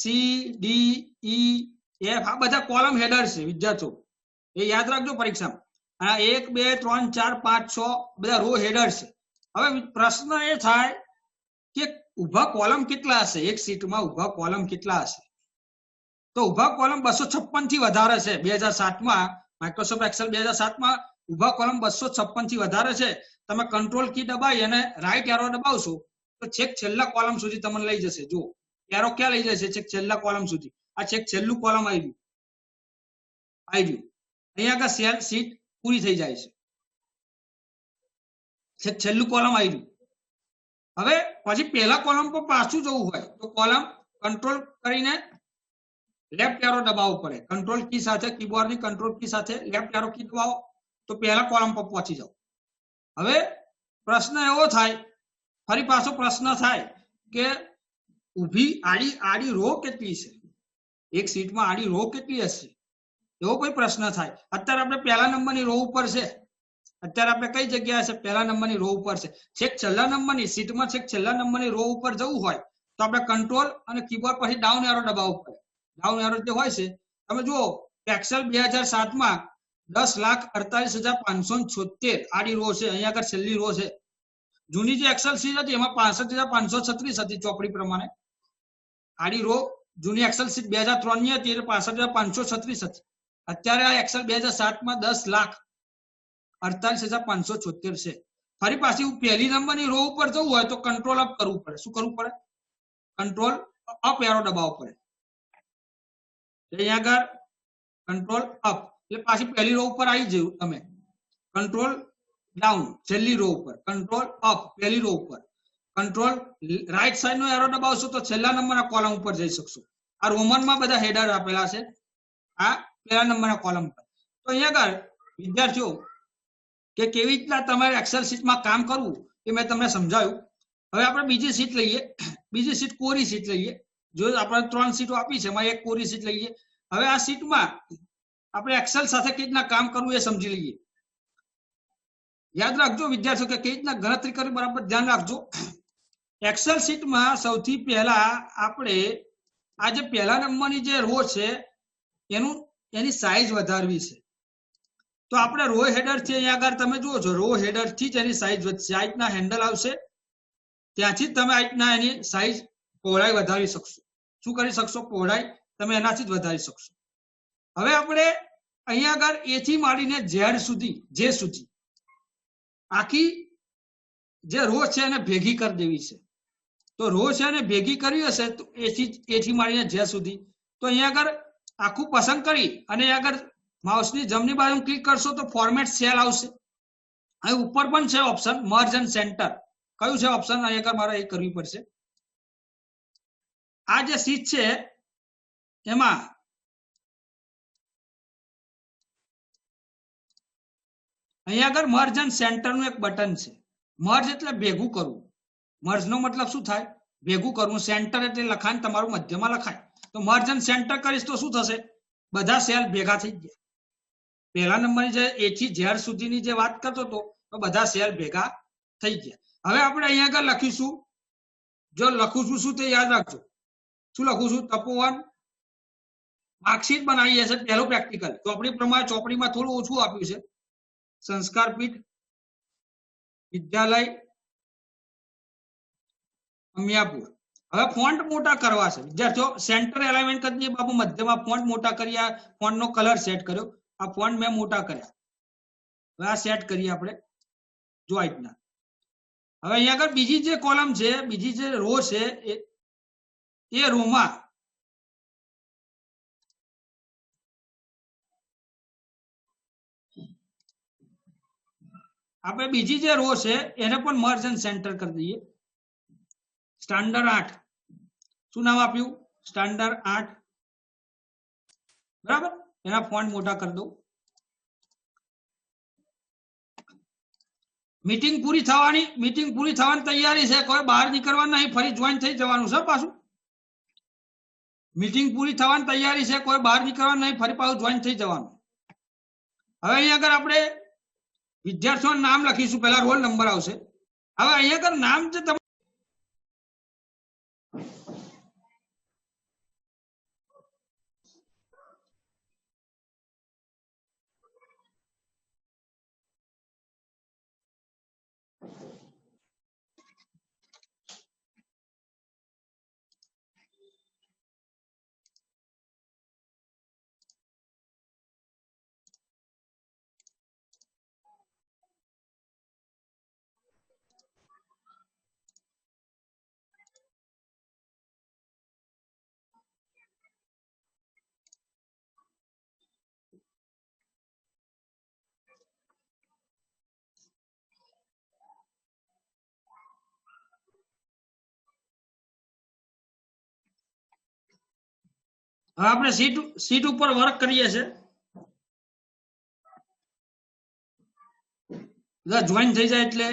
C, D, E, F આ બધા કોલમ હેડર છે વિદ્યાર્થીઓ, એ યાદ રાખજો પરીક્ષામાં. આ 1, 2, 3, 4, 5, 6 બધા રો હેડર છે. હવે પ્રશ્ન એ થાય કે ઉભા કોલમ કેટલા હશે? એક શીટમાં ઉભા કોલમ કેટલા હશે? તો ઉભા કોલમ 256 થી વધારે છે. 2007માં માઇક્રોસોફ્ટ એક્સેલ 2007માં ઉભા કોલમ 256 થી વધારે છે. તમે કંટ્રોલ કી દબાવી અને રાઈટ એરો દબાવશો તો છેક છેલ્લા કોલમ સુધી તમને લઈ જશે. જો એરો ક્યાં લઈ જશે? છેક છેલ્લા કોલમ સુધી. આ છેક છેલ્લું કોલમ આવી ગયું. અહીંયા આગળ સેલ શીટ પૂરી થઈ જાય છે. છેક છેલ્લું કોલમ આવી ગયું. હવે પછી પહેલા કોલમ પર પાછું જવું હોય તો કોલમ કંટ્રોલ કરીને લેફ્ટ એરો દબાવવો પડે. કંટ્રોલ કી સાથે, કીબોર્ડની કંટ્રોલ કી સાથે લેફ્ટ એરો કી દબાવો તો પહેલા કોલમ પર પહોંચી જાઓ. હવે પ્રશ્ન એવો થાય, ફરી પાછો પ્રશ્ન થાય કે ઊભી આડી રો કેટલી છે? એક શીટમાં આડી રો કેટલી હશે? એવો કોઈ પ્રશ્ન થાય. અત્યારે આપણે પહેલા નંબરની રો ઉપર છે. અત્યારે આપણે કઈ જગ્યાએ છે? પહેલા નંબરની રો ઉપર છે. છેક છેલ્લા નંબરની શીટમાં છેક છેલ્લા નંબરની રો ઉપર જવું હોય તો આપણે કંટ્રોલ અને કીબોર્ડ પછી ડાઉન એરો દબાવવો પડે. ડાઉન એરો જે હોય છે તમે જુઓ એક્સેલ 2007માં 10,48,576 આડી રો છે. અહીંયા આગળ છેલ્લી રો છે. જૂની જે એક્સેલ શીટ હતી એમાં 65,536 હતી ચોપડી પ્રમાણે. આડી રો જૂની એક્સેલ શીટ 2003 ની હતી એટલે 65,536 હતી. અત્યારે આ એક્સેલ 2007માં 10,48,576 છે. ફરી પાછી પહેલી નંબરની રો ઉપર જવું હોય તો કંટ્રોલ અપ કરવું પડે. શું કરવું પડે? કંટ્રોલ અપ એરો દબાવવો પડે. અહીંયા આગળ કંટ્રોલ અપ એટલે પાછી પહેલી રો ઉપર આવી જવું. તમે કંટ્રોલ ડાઉન છેલ્લી રો ઉપર, કંટ્રોલ અપ પહેલી રો ઉપર, કંટ્રોલ રાઈટ સાઈડ નો એરો દબાવશો તો છેલ્લા નંબરના કોલમ ઉપર જઈ શકશો. આ રોમનમાં બધા હેડર આપેલા છે આ પહેલા નંબરના કોલમ પર. તો અહીંયા આગળ વિદ્યાર્થીઓ કે કેવી રીતના તમારે એક્સેલ શીટમાં કામ કરવું એ મેં તમને સમજાવ્યું. હવે આપણે બીજી શીટ લઈએ. બીજી શીટ કોરી શીટ લઈએ. જો આપણે 3 શીટો આપી છે એમાં એક કોરી શીટ લઈએ. હવે આ શીટમાં આપણે એક્સેલ સાથે કેવી રીતના કામ કરવું એ સમજી લઈએ. યાદ રાખજો વિદ્યાર્થીઓ કે કેવી રીતના ગણતરી કરવી બરાબર ધ્યાન રાખજો. એક્સેલ શીટમાં સૌથી પહેલા આપણે આ જે પહેલા નંબરની જે રો છે એની સાઈઝ વધારવી છે. તો આપણે રો હેડર થી અહીંયા આગળ તમે જુઓ છો રો હેડર થી જ એની સાઈઝ વધશે. આ રીતના હેન્ડલ આવશે ત્યાંથી તમે આ રીતના એની સાઈઝ પહોળાઈ વધારી શકશો. શું કરી શકશો? પહોળાઈ તમે એનાથી જ વધારી શકશો. હવે આપણે અહીંયા આગળ એ થી માંડીને ઝેડ સુધી આખી જે રો છે એને ભેગી કરી દેવી છે. તો રો છે એને ભેગી કરવી હશે તો એથી માંડીને ઝેડ સુધી તો અહીંયા આગળ આખું પસંદ કરી અને અહીંયા આગળ માઉસની જમણી બાજુ ક્લિક કરશો તો ફોર્મેટ સેલ આવશે. અહીં ઉપર પણ છે ઓપ્શન મર્જ એન્ડ સેન્ટર. કયું છે ઓપ્શન? અહીંયા આગળ મારે એ કરવી પડશે. આ જે શીટ છે એમાં અહીંયા આગળ મર્જ એન્ડ સેન્ટર નું એક બટન છે. મર્જ એટલે ભેગું કરવું. મર્જ નો મતલબ શું થાય? ભેગું કરવું. સેન્ટર એટલે લખાણ તમારું મધ્યમાં લખાય. તો મર્જ એન્ડ સેન્ટર કરીશ તો શું થશે? બધા સેલ ભેગા થઈ ગયા. પહેલા નંબરની જે A થી Z સુધીની જે વાત કરતો હતો તો બધા સેલ ભેગા થઈ ગયા. હવે આપણે અહીંયા આગળ લખીશું, જો લખું છું શું તે યાદ રાખજો. શું લખું છું? તપોવન માર્કશીટ બનાવીએ છે. પહેલું પ્રેક્ટિકલ ચોપડી પ્રમાણે, ચોપડીમાં થોડું ઓછું આપ્યું છે. સંસ્કારપીઠ વિદ્યાલય અમિયાપુર. હવે ફોન્ટ મોટા કરવા છે વિદ્યાર્થીઓ. સેન્ટર એલાઇનમેન્ટ કરી દઈએ બાબુ, મધ્યમાં ફોન્ટ મોટા કર્યા, ફોન્ટ નો કલર સેટ કર્યો. આ ફોન્ટ મેં મોટા કર્યા. હવે આ સેટ કરીએ આપણે જો આ રીતના. હવે અહીંયા આગળ બીજી જે કોલમ છે, બીજી જે રો છે, એ રોમાં આપણે બીજી જે રો છે એને પણ મર્જ એન્ડ સેન્ટર કરી દઈએ. સ્ટાન્ડર્ડ 8 શું નામ આપ્યું? સ્ટાન્ડર્ડ 8. બરાબર, એના ફોન્ટ મોટા કરી દો. મીટિંગ પૂરી થવાની તૈયારી છે. કોઈ બહાર નીકળવાનું નહીં, ફરી જોઈન થઈ જવાનું છે પાછું. મીટિંગ પૂરી થવાની તૈયારી છે, કોઈ બહાર નીકળવાનું નહીં, ફરી પાછું જોઈન થઈ જવાનું. હવે અહીંયા આગળ આપણે વિદ્યાર્થીઓનું નામ લખીશું. પહેલા રોલ નંબર આવશે. હવે અહીંયા આગળ નામ જે તમે હવે આપણે સીટ ઉપર વર્ક કરીએ છીએ. જોઈન થઈ જાય એટલે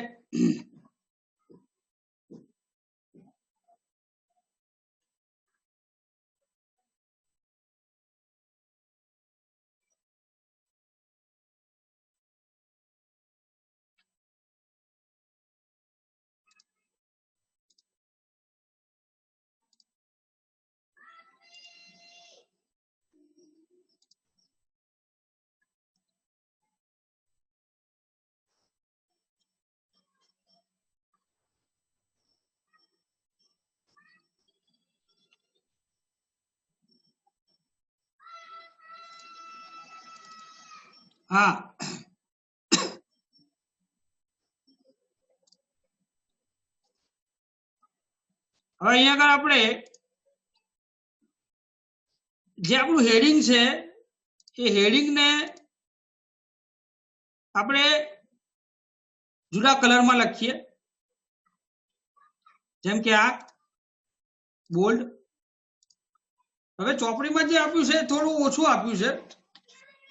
હા હવે અહીંયા આગળ આપણે જે આપણું હેડિંગ છે એ હેડિંગ ને આપણે જુદા કલરમાં લખીએ. જેમ કે આ બોલ્ડ. હવે ચોપડીમાં જે આપ્યું છે થોડું ઓછું આપ્યું છે,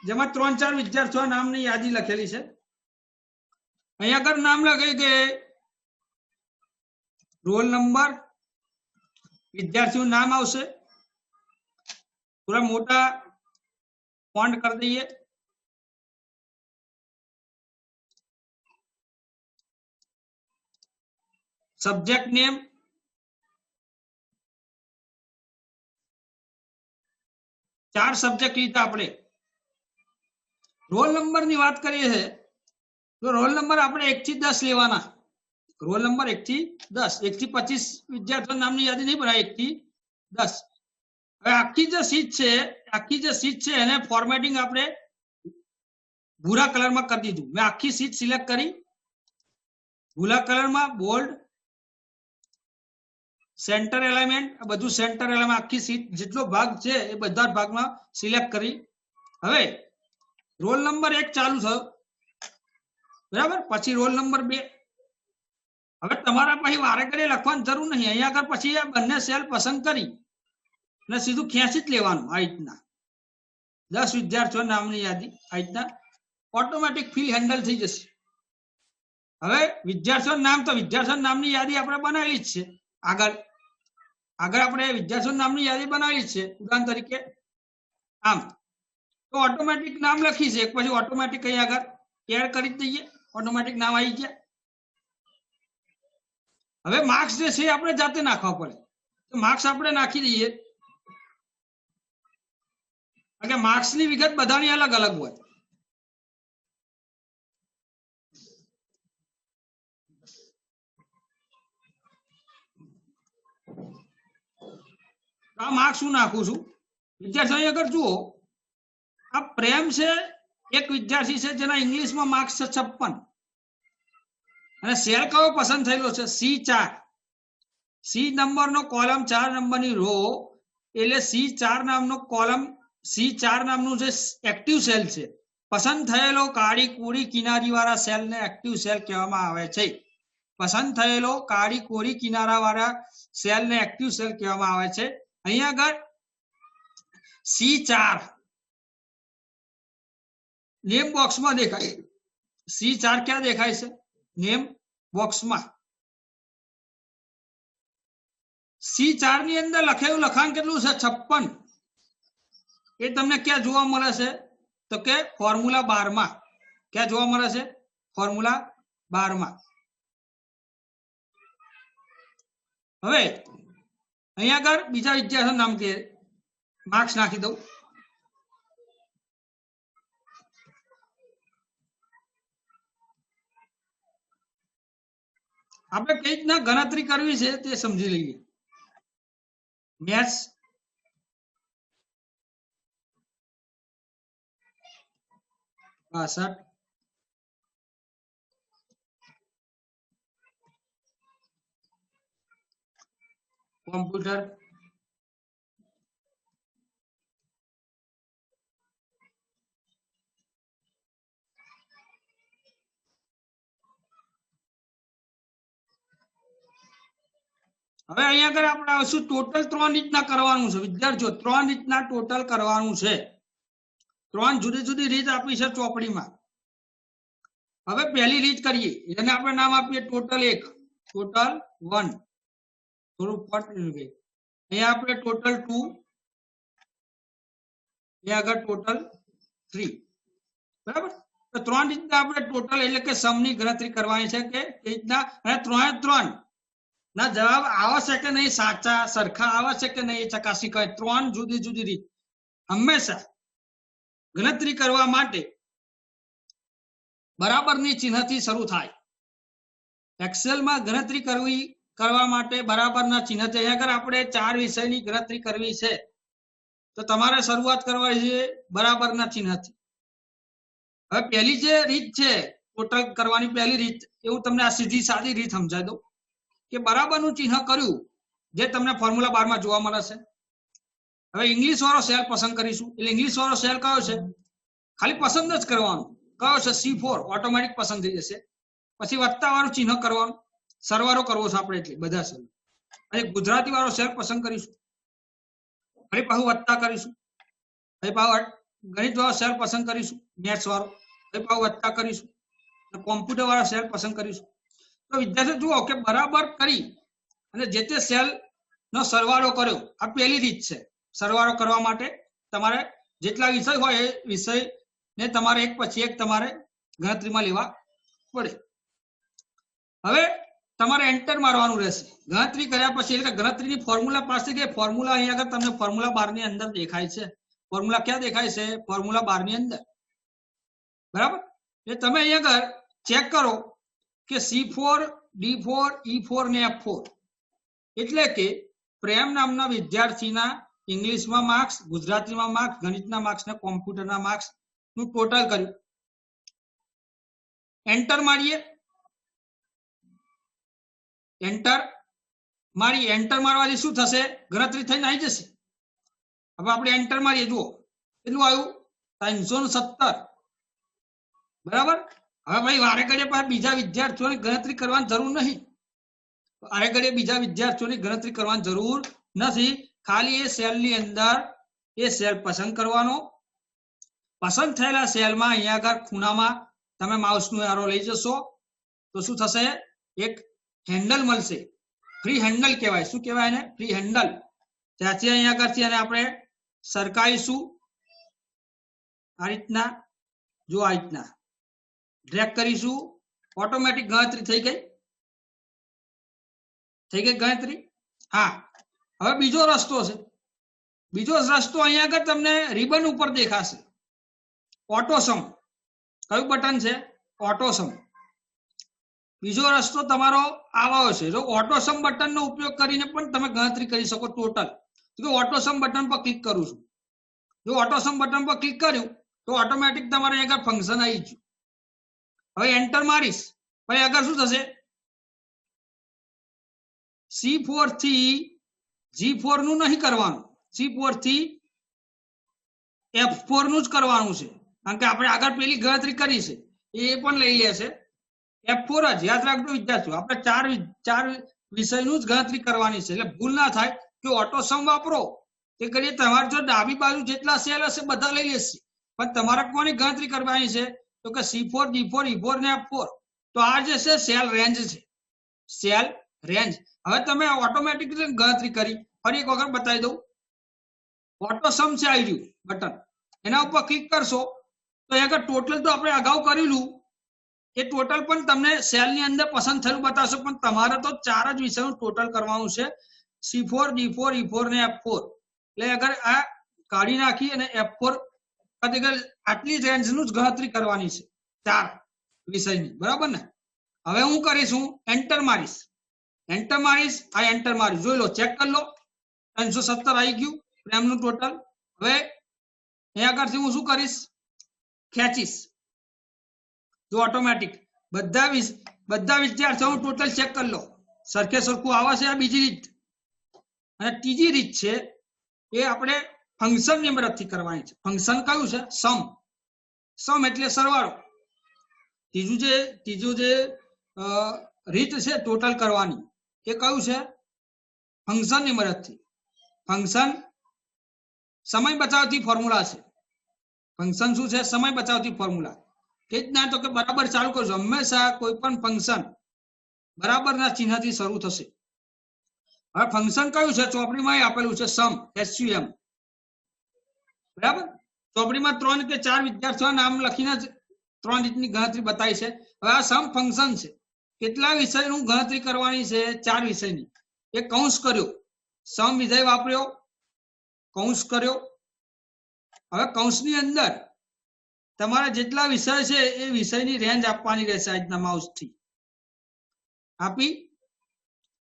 જેમાં 3-4 વિદ્યાર્થીઓ નામની યાદી લખેલી છે. અહીંયા આગળ નામ લખે કે રોલ નંબર, વિદ્યાર્થીનું નામ આવશે. થોડા મોટા ફોન્ટ કરી દઈએ. સબ્જેક્ટ નેમ, ચાર સબ્જેક્ટ લીધા આપણે. રોલ નંબર ની વાત કરીએ છીએ તો રોલ નંબર આપણે 1 થી 10 લેવાના. રોલ નંબર 1 થી 10, 1 થી 25 વિદ્યાર્થીઓ નામની યાદી નહીં બનાવી, 1 થી 10. હવે આખી જે સીટ છે એને ફોર્મેટિંગ આપણે ભૂરા કલરમાં કરી દીધું. મેં આખી સીટ સિલેક્ટ કરી ભૂરા કલરમાં, બોલ્ડ, સેન્ટર એલાઇનમેન્ટ, આ બધું સેન્ટર એલાઇનમેન્ટ આખી સીટ જેટલો ભાગ છે એ બધા ભાગમાં સિલેક્ટ કરી. હવે રોલ નંબર 1 ચાલુ થયો, બરાબર. પછી રોલ નંબર 2. હવે તમારા પછી વારે ઘડીએ લખવાની જરૂર નહીં. અહીંયા આગળ પછી આ બંને સેલ પસંદ કરી અને સીધું ખેંચી જ લેવાનું. આ રીતના 10 વિદ્યાર્થીઓ નામની યાદી આ રીતના ઓટોમેટિક ફિલ હેન્ડલ થઈ જશે. હવે વિદ્યાર્થીઓનું નામ તો વિદ્યાર્થીઓના નામની યાદી આપણે બનાવેલી જ છે. આગળ આપણે વિદ્યાર્થીઓના નામની યાદી બનાવેલી જ છે. ઉદાહરણ તરીકે આમ તો ઓટોમેટિક નામ લખી છે, પછી ઓટોમેટિક અહીં આગળ એડ કરી દઈએ, ઓટોમેટિક નામ આવી ગયા. હવે માર્ક્સ જે છે આપણે જાતે નાખવા પડે, તો માર્ક્સ આપણે નાખી દઈએ, કારણ કે માર્ક્સની વિગત બધાની અલગ અલગ હોય. આ માર્ક્સ હું નાખું છું. વિદ્યાર્થીઓ અગર જુઓ, આ પ્રેમ છે, એક વિદ્યાર્થી છે જેના ઇંગ્લિશમાં માર્ક્સ છે 56, અને સેલ કયો પસંદ થયેલો છે? C4. સી નંબરનો કોલમ 4 નંબરની રો એટલે C4 નામનો કોલમ, C4 નામનું જે એક્ટિવ સેલ છે, પસંદ થયેલો કાળી કોરી કિનારી વાળા સેલને એક્ટિવ સેલ કહેવામાં આવે છે. પસંદ થયેલો કાળી કોરી કિનારા વાળા સેલને એક્ટિવ સેલ કહેવામાં આવે છે. અહીંયા આગળ C4 નેમ બોક્સમાં દેખાય. C4 ક્યાં દેખાય છે? નેમ બોક્સમાં. C4 ની અંદર લખેલું લખાણ કેટલું છે? 56. એ તમને ક્યાં જોવા મળે છે? તો કે ફોર્મ્યુલા 12 માં. ક્યાં જોવા મળે છે? ફોર્મ્યુલા 12 માં. હવે અહીંયા આગળ બીજા વિદ્યાર્થીનું નામ કે માર્ક્સ નાખી દઉં. આપણે કઈ રીતના ગણતરી કરવી છે તે સમજી લઈએ. મેથ્સ પાસઠ, કોમ્પ્યુટર હવે અહીંયા આગળ આપણે આવશું ટોટલ 3 રીતના કરવાનું છે. વિદ્યાર્થીઓ 3 રીતના ટોટલ કરવાનું છે. 3 જુદી જુદી રીત આપી છે ચોપડીમાં. હવે પહેલી રીત કરીએ, એને આપણે નામ આપીએ ટોટલ 1, ટોટલ 1. થોડું ફટ ગઈ. અહીંયા આપણે ટોટલ 2, અહીંયા આગળ ટોટલ 3. બરાબર? તો 3 રીતના આપણે ટોટલ એટલે કે સમની ગણતરી કરવાની છે કે રીતના, અને 3 ના જવાબ આવે છે કે નહીં, સાચા સરખા આવે છે કે નહીં, ચકાસી કરે. 3 જુદી જુદી રીત. હંમેશા ગણતરી કરવા માટે બરાબરની ચિહ્નથી શરૂ થાય. એક્સેલમાં ગણતરી કરવા માટે બરાબરના ચિહ્નથી. અહીંયા આગળ આપણે 4 વિષયની ગણતરી કરવી છે, તો તમારે શરૂઆત કરવાની છે બરાબરના ચિહ્નથી. હવે પહેલી જે રીત છે ટોટલ કરવાની, પહેલી રીત, એવું તમને આ સીધી સાદી રીત સમજાવી દઉં કે બરાબરનું ચિહ્ન કર્યું જે તમને ફોર્મ્યુલા 12 માં જોવા મળે છે. હવે ઇંગ્લિશ વાળો સેલ પસંદ કરીશું. એટલે ઇંગ્લિશ વાળો સેલ કયો છે? ખાલી પસંદ જ કરવાનો. કયો છે? C4. ઓટોમેટિક પસંદ થઈ જશે. પછી વત્તા વાળું ચિહ્ન કરવાનું, સરવાળો કરવો છે આપણે, એટલે બધા સેલ. અને ગુજરાતી વાળો સેલ પસંદ કરીશું, ફરી પાછું વત્તા કરીશું. ફરી પાછું ગણિત વાળો સેલ પસંદ કરીશું, મેથ્સ વાળો, ફરી પાછું વત્તા કરીશું. કોમ્પ્યુટર વાળો સેલ પસંદ કરીશું. તો વિદ્યાર્થીઓ જુઓ કે બરાબર કરી અને જે તે સેલ નો સરવાળો કર્યો. આ પહેલી રીત છે. સરવાળો કરવા માટે તમારે જેટલા વિષય હોય એ વિષયને તમારે એક પછી એક તમારે ગણતરીમાં લેવા પડે. હવે તમારે એન્ટર મારવાનું રહેશે. ગણતરી કર્યા પછી એટલે ગણતરીની ફોર્મ્યુલા પાસે કે ફોર્મ્યુલા અહીંયા આગળ તમને ફોર્મ્યુલા 12 ની અંદર દેખાય છે. ફોર્મ્યુલા ક્યાં દેખાય છે? ફોર્મ્યુલા 12 ની અંદર. બરાબર? એટલે તમે અહીંયા આગળ ચેક કરો કે C4, D4, E4 ને F4 એટલે કે પ્રેમ નામના વિદ્યાર્થીના ઇંગ્લિશમાં માર્ક્સ, ગુજરાતીમાં માર્ક્સ, ગણિતના માર્ક્સ ને કોમ્પ્યુટરના માર્ક્સ નું ટોટલ કર્યું. એન્ટર મારીએ. એન્ટર મારી, એન્ટર મારવાથી શું થશે? ગણતરી થઈને આવી જશે. હવે આપણે એન્ટર મારીએ, જુઓ કેટલું આવ્યું? 317. બરાબર? હવે ભાઈ વારે ઘડીએ પાછા બીજા વિદ્યાર્થીઓની ગણતરી કરવાની જરૂર નહીં. વારે ઘડીએ બીજા વિદ્યાર્થીઓની ગણતરી કરવાની જરૂર નથી. ખાલી એ સેલની અંદર એ સેલ પસંદ કરવાનો, પસંદ થયેલા સેલમાં અહીંયા આગળ ખૂણામાં તમે માઉસનો એરો લઈ જશો તો શું થશે? એક હેન્ડલ મળશે. ફ્રી હેન્ડલ કહેવાય. શું કહેવાય એને? Free handle. ત્યાંથી અહીંયા આગળથી એને આપણે સરકાવીશું આ રીતના. જો આ રીતના ડ્રેગ કરીશું, ઓટોમેટિક ગણતરી થઈ ગઈ. થઈ ગઈ ગણતરી. હા, હવે બીજો રસ્તો છે. બીજો રસ્તો અહીંયા આગળ તમને રિબન ઉપર દેખાશે. ઓટો સમ. કયું બટન છે? ઓટો સમ. બીજો રસ્તો તમારો આવ્યો છે. જો ઓટો સમ બટનનો ઉપયોગ કરીને પણ તમે ગણતરી કરી શકો ટોટલ. તો ઓટો સમ બટન પર ક્લિક કરું છું. જો ઓટો સમ બટન પર ક્લિક કર્યું તો ઓટોમેટિક તમારે અહીંયા ફંક્શન આવી ગયું. હવે એન્ટર મારીશ પછી આગળ શું થશે? C4 થી G4 નું નહીં કરવાનું, C4 થી F4 નું જ કરવાનું છે. કારણ કે આપણે આગળ પેલી ગણતરી કરી છે એ પણ લઈ લેશે. F4 જ યાદ રાખજો વિદ્યાર્થીઓ. આપણે ચાર વિષયનું જ ગણતરી કરવાની છે, એટલે ભૂલ ના થાય. જો ઓટો સમ વાપરો તે કરીએ તમારે જો ડાબી બાજુ જેટલા સેલ હશે બધા લઈ લેશે, પણ તમારે કોની ગણતરી કરવાની છે? તો કે C4, D4, E4 ને F4. તો આ જે છે સેલ રેન્જ છે. Cell range. હવે તમે ઓટોમેટિક ગણતરી કરી. ફરી એક વખત બતાવી દઉં. ઓટો સમ છે આવી રહ્યું બટન, એના ઉપર ક્લિક કરશો તો અહીંયા ટોટલ તો આપણે અગાઉ કરેલું એ ટોટલ પણ તમને સેલની અંદર પસંદ થયેલું બતાવશે, પણ તમારે તો 4 જ વિષયનું ટોટલ કરવાનું છે. C4, D4, E4 ને F4. એટલે અગર આ કાઢી નાખી અને F4 આટલી રેન્જનું જ ગણતરી કરવાની છે 4 વિષયની. બરાબર ને? હવે હું કરીશ, હું એન્ટર મારીશ. એન્ટર મારીશ, આ એન્ટર મારીશ. જોઈ લો, ચેક કરી લો. 317 આવી ગયું પ્રેમનું ટોટલ. હવે અહીંયા આગળથી હું શું કરીશ? ખેંચીશ. જો ઓટોમેટિક બધા વિદ્યાર્થીઓનું ટોટલ ચેક કરી લો. સરખે સરખું આવે છે. આ બીજી રીત. અને ત્રીજી રીત છે એ આપણે ફંક્શનની મદદથી કરવાની છે. ફંક્શન કયું છે? સમ. સમ એટલે સરવાળો. ત્રીજું જે રીત છે ટોટલ કરવાની એ કયું છે? ફંક્શનની મદદથી. ફંક્શન સમય બચાવતી ફોર્મ્યુલા છે. ફંક્શન શું છે? સમય બચાવતી ફોર્મ્યુલા. કે જ ના તો કે બરાબર ચાલુ કરજો. હંમેશા કોઈ પણ ફંક્શન બરાબરના ચિહ્નથી શરૂ થશે. હવે ફંક્શન કયું છે? ચોપડીમાં આપેલું છે સમ, SUM. બરાબર? ચોપડીમાં 3 કે 4 વિદ્યાર્થીઓના નામ લખીને જ 3 રીતની ગણતરી બતાવી છે. હવે આ સમ ફંક્શન છે. કેટલા વિષયનું ગણતરી કરવાની છે? 4 વિષયની. એ કૌંસ કર્યો, સમ વિધેય વાપર્યો, કૌંસ કર્યો. હવે કૌંસની અંદર તમારા જેટલા વિષય છે એ વિષયની રેન્જ આપવાની રહેશે. આજના માઉસથી આપી.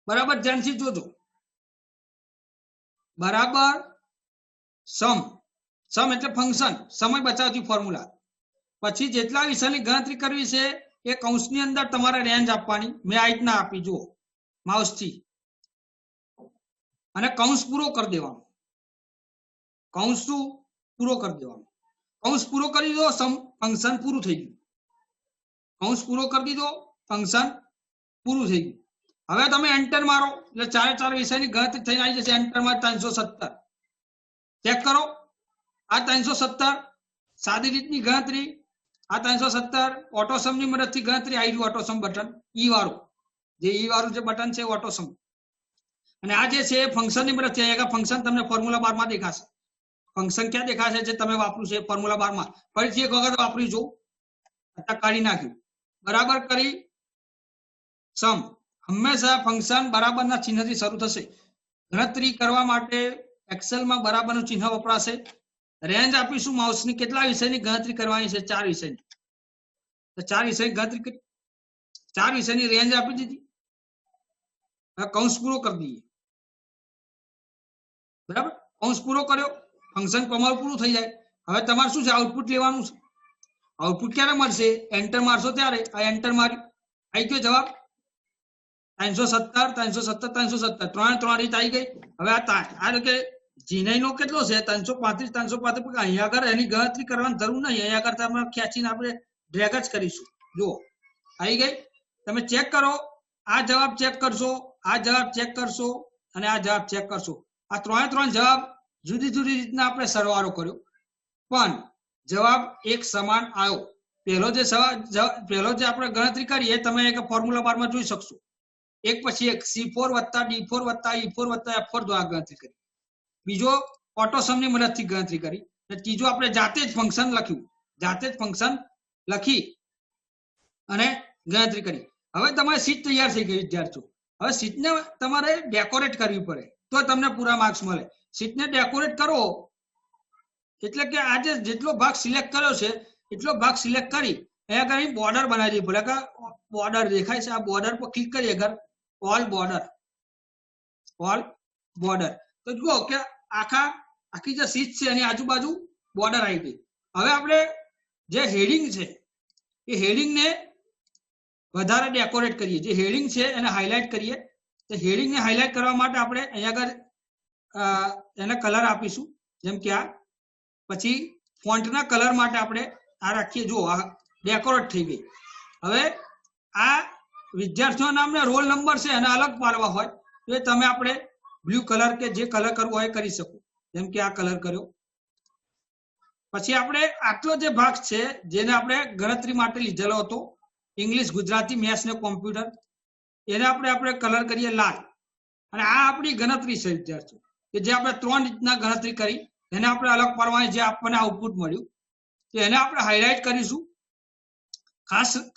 બરાબર ધ્યાનથી જોજો. બરાબર સમ. સમ એટલે ફંક્શન, સમય બચાવતી ફોર્મ્યુલા. પછી જેટલા વિષયની ગણતરી કરવી છે એ કૌંસની અંદર તમારે રેન્જ આપવાની. મેં આ રીતના આપી, જુઓ માઉસથી. અને કૌંસ પૂરો કરી દેવાનો. કૌંસ પૂરો કરી દેવાનો. કૌંસ પૂરો કરી દો, ફંક્શન પૂરું થઈ ગયું. કૌંસ પૂરો કરી દીધો, ફંક્શન પૂરું થઈ ગયું. હવે તમે એન્ટર મારો એટલે 4 વિષયની ગણતરી થઈને આવી જશે. એન્ટર માં 317 ચેક કરો. આ 317 સાદી રીતની ગણતરી. આ 317 ઓટોસમ ની મદદથી ગણતરી આવી ગયું. ઓટોસમ બટન ઈ વાળું, જે ઈ વાળું જે બટન છે ઓટોસમ. અને આ જે છે ફંક્શન ની મદદથી અહીંયા ફંક્શન તમને ફોર્મ્યુલા બારમાં દેખાશે. ફંક્શન ક્યાં દેખાશે? જે તમે વાપર્યું છે ફોર્મ્યુલા બારમાં. ફરીથી એક વખત વાપરી જો. કાઢી નાખ્યું. બરાબર કરી સમ. હંમેશા ફંક્શન બરાબરના ચિહ્નથી શરૂ થશે. ગણતરી કરવા માટે એક્સેલમાં બરાબરનું ચિહ્ન વપરાશે. રેન્જ આપીશું માઉસની. કેટલા વિષયની ગણતરી કરવાની છે? 4 વિષયની. તો 4 વિષયની ગણતરી કરી. 4 વિષયની રેન્જ આપી દીધી. હવે કૌંસ પૂરો કરી દઈએ. બરાબર, કૌંસ પૂરો કર્યો, ફંક્શન તમારું પૂરું થઈ જાય. હવે તમારે શું છે? આઉટપુટ લેવાનું છે. આઉટપુટ ક્યારે મળશે? એન્ટર મારશો ત્યારે. આ એન્ટર મારી આવી ગયો જવાબ 317 317 317 3 રીત આવી ગઈ. હવે આ કે જીનાઈ નો કેટલો છે? 335 335. અહીંયા આગળ એની ગણતરી કરવાની જરૂર નહીં. અહીંયા આગળ તમે ખેંચીને આપણે ડ્રેગ જ કરીશું. જુઓ આવી ગઈ. તમે ચેક કરો. આ જવાબ ચેક કરશો, આ જવાબ ચેક કરશો અને આ જવાબ ચેક કરશો. આ 3 જવાબ જુદી જુદી રીતના આપણે સરવાળો કર્યો, પણ જવાબ એક સમાન આવ્યો. પહેલો જે આપણે ગણતરી કરી એ તમે એક ફોર્મ્યુલા બારમાં જોઈ શકશો. એક પછી એક C4 વત્તા D4 વત્તા E4 વત્તા F4 દ્વારા ગણતરી કરી. બીજો ઓટોસમની મદદથી ગણતરી કરી. ત્રીજો આપણે જાતે જ ફંક્શન લખ્યું, જાતે જ ફંક્શન લખી અને ગણતરી કરી. હવે તમારી શીટ તૈયાર થઈ ગઈ વિદ્યાર્થીઓ. હવે શીટને તમારે ડેકોરેટ કરવી પડે તો તમને પૂરા માર્ક્સ મળે. શીટને ડેકોરેટ કરો એટલે કે આજે જેટલો ભાગ સિલેક્ટ કર્યો છે એટલો ભાગ સિલેક્ટ કરી અહીંયા આગળ બોર્ડર બનાવી દઈએ. ભલે કે બોર્ડર દેખાય છે, આ બોર્ડર પર ક્લિક કરીએ અગર ઓલ બોર્ડર તો જુઓ કે આખી જે શીટ છે એની આજુબાજુ બોર્ડર આવી ગઈ. હવે આપણે જે હેડિંગ છે એ હેડિંગને વધારે ડેકોરેટ કરીએ. જે હેડિંગ છે એને હાઇલાઇટ કરીએ. તો હેડિંગને હાઇલાઇટ કરવા માટે આપણે અહીંયા આગળ એને કલર આપીશું, જેમ કે આ. પછી ફોન્ટના કલર માટે આપણે આ રાખીએ. જુઓ આ ડેકોરેટ થઈ ગઈ. હવે આ વિદ્યાર્થીઓના નામ ને રોલ નંબર છે એને અલગ પાડવા હોય તો એ તમે આપણે બ્લુ કલર કે જે કલર કરવો હોય કરી શકો, જેમ કે આ કલર કર્યો. પછી આપણે આટલો જે ભાગ છે જેને આપણે ગણતરી માટે લીધેલો હતો, ઇંગ્લિશ, ગુજરાતી, મેથ્સ ને કોમ્પ્યુટર, એને આપણે કલર કરીએ લાલ. અને આ આપણી ગણતરી છે વિદ્યાર્થીઓ, કે જે આપણે 3 રીતના ગણતરી કરી એને આપણે અલગ પાડવાની, જે આપણને આઉટપુટ મળ્યું તો એને આપણે હાઇલાઇટ કરીશું.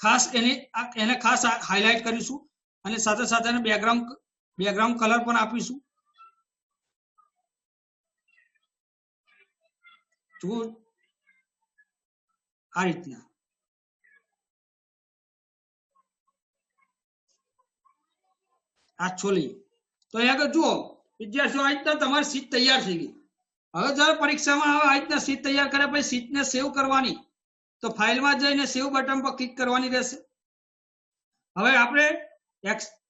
ખાસ એને ખાસ હાઇલાઇટ કરીશું અને સાથે સાથે એને બેકગ્રાઉન્ડ કલર પણ આપીશું. તો આ રીતના આ છોલી. તો અહીંયા આગળ જુઓ વિદ્યાર્થીઓ, આ રીતના તમારી શીટ તૈયાર થઈ ગઈ. હવે જ્યારે પરીક્ષામાં આવે આ રીતના શીટ તૈયાર કર્યા પછી શીટને સેવ કરવાની, તો ફાઇલમાં જઈને સેવ બટન પર ક્લિક કરવાની રહેશે. હવે આપણે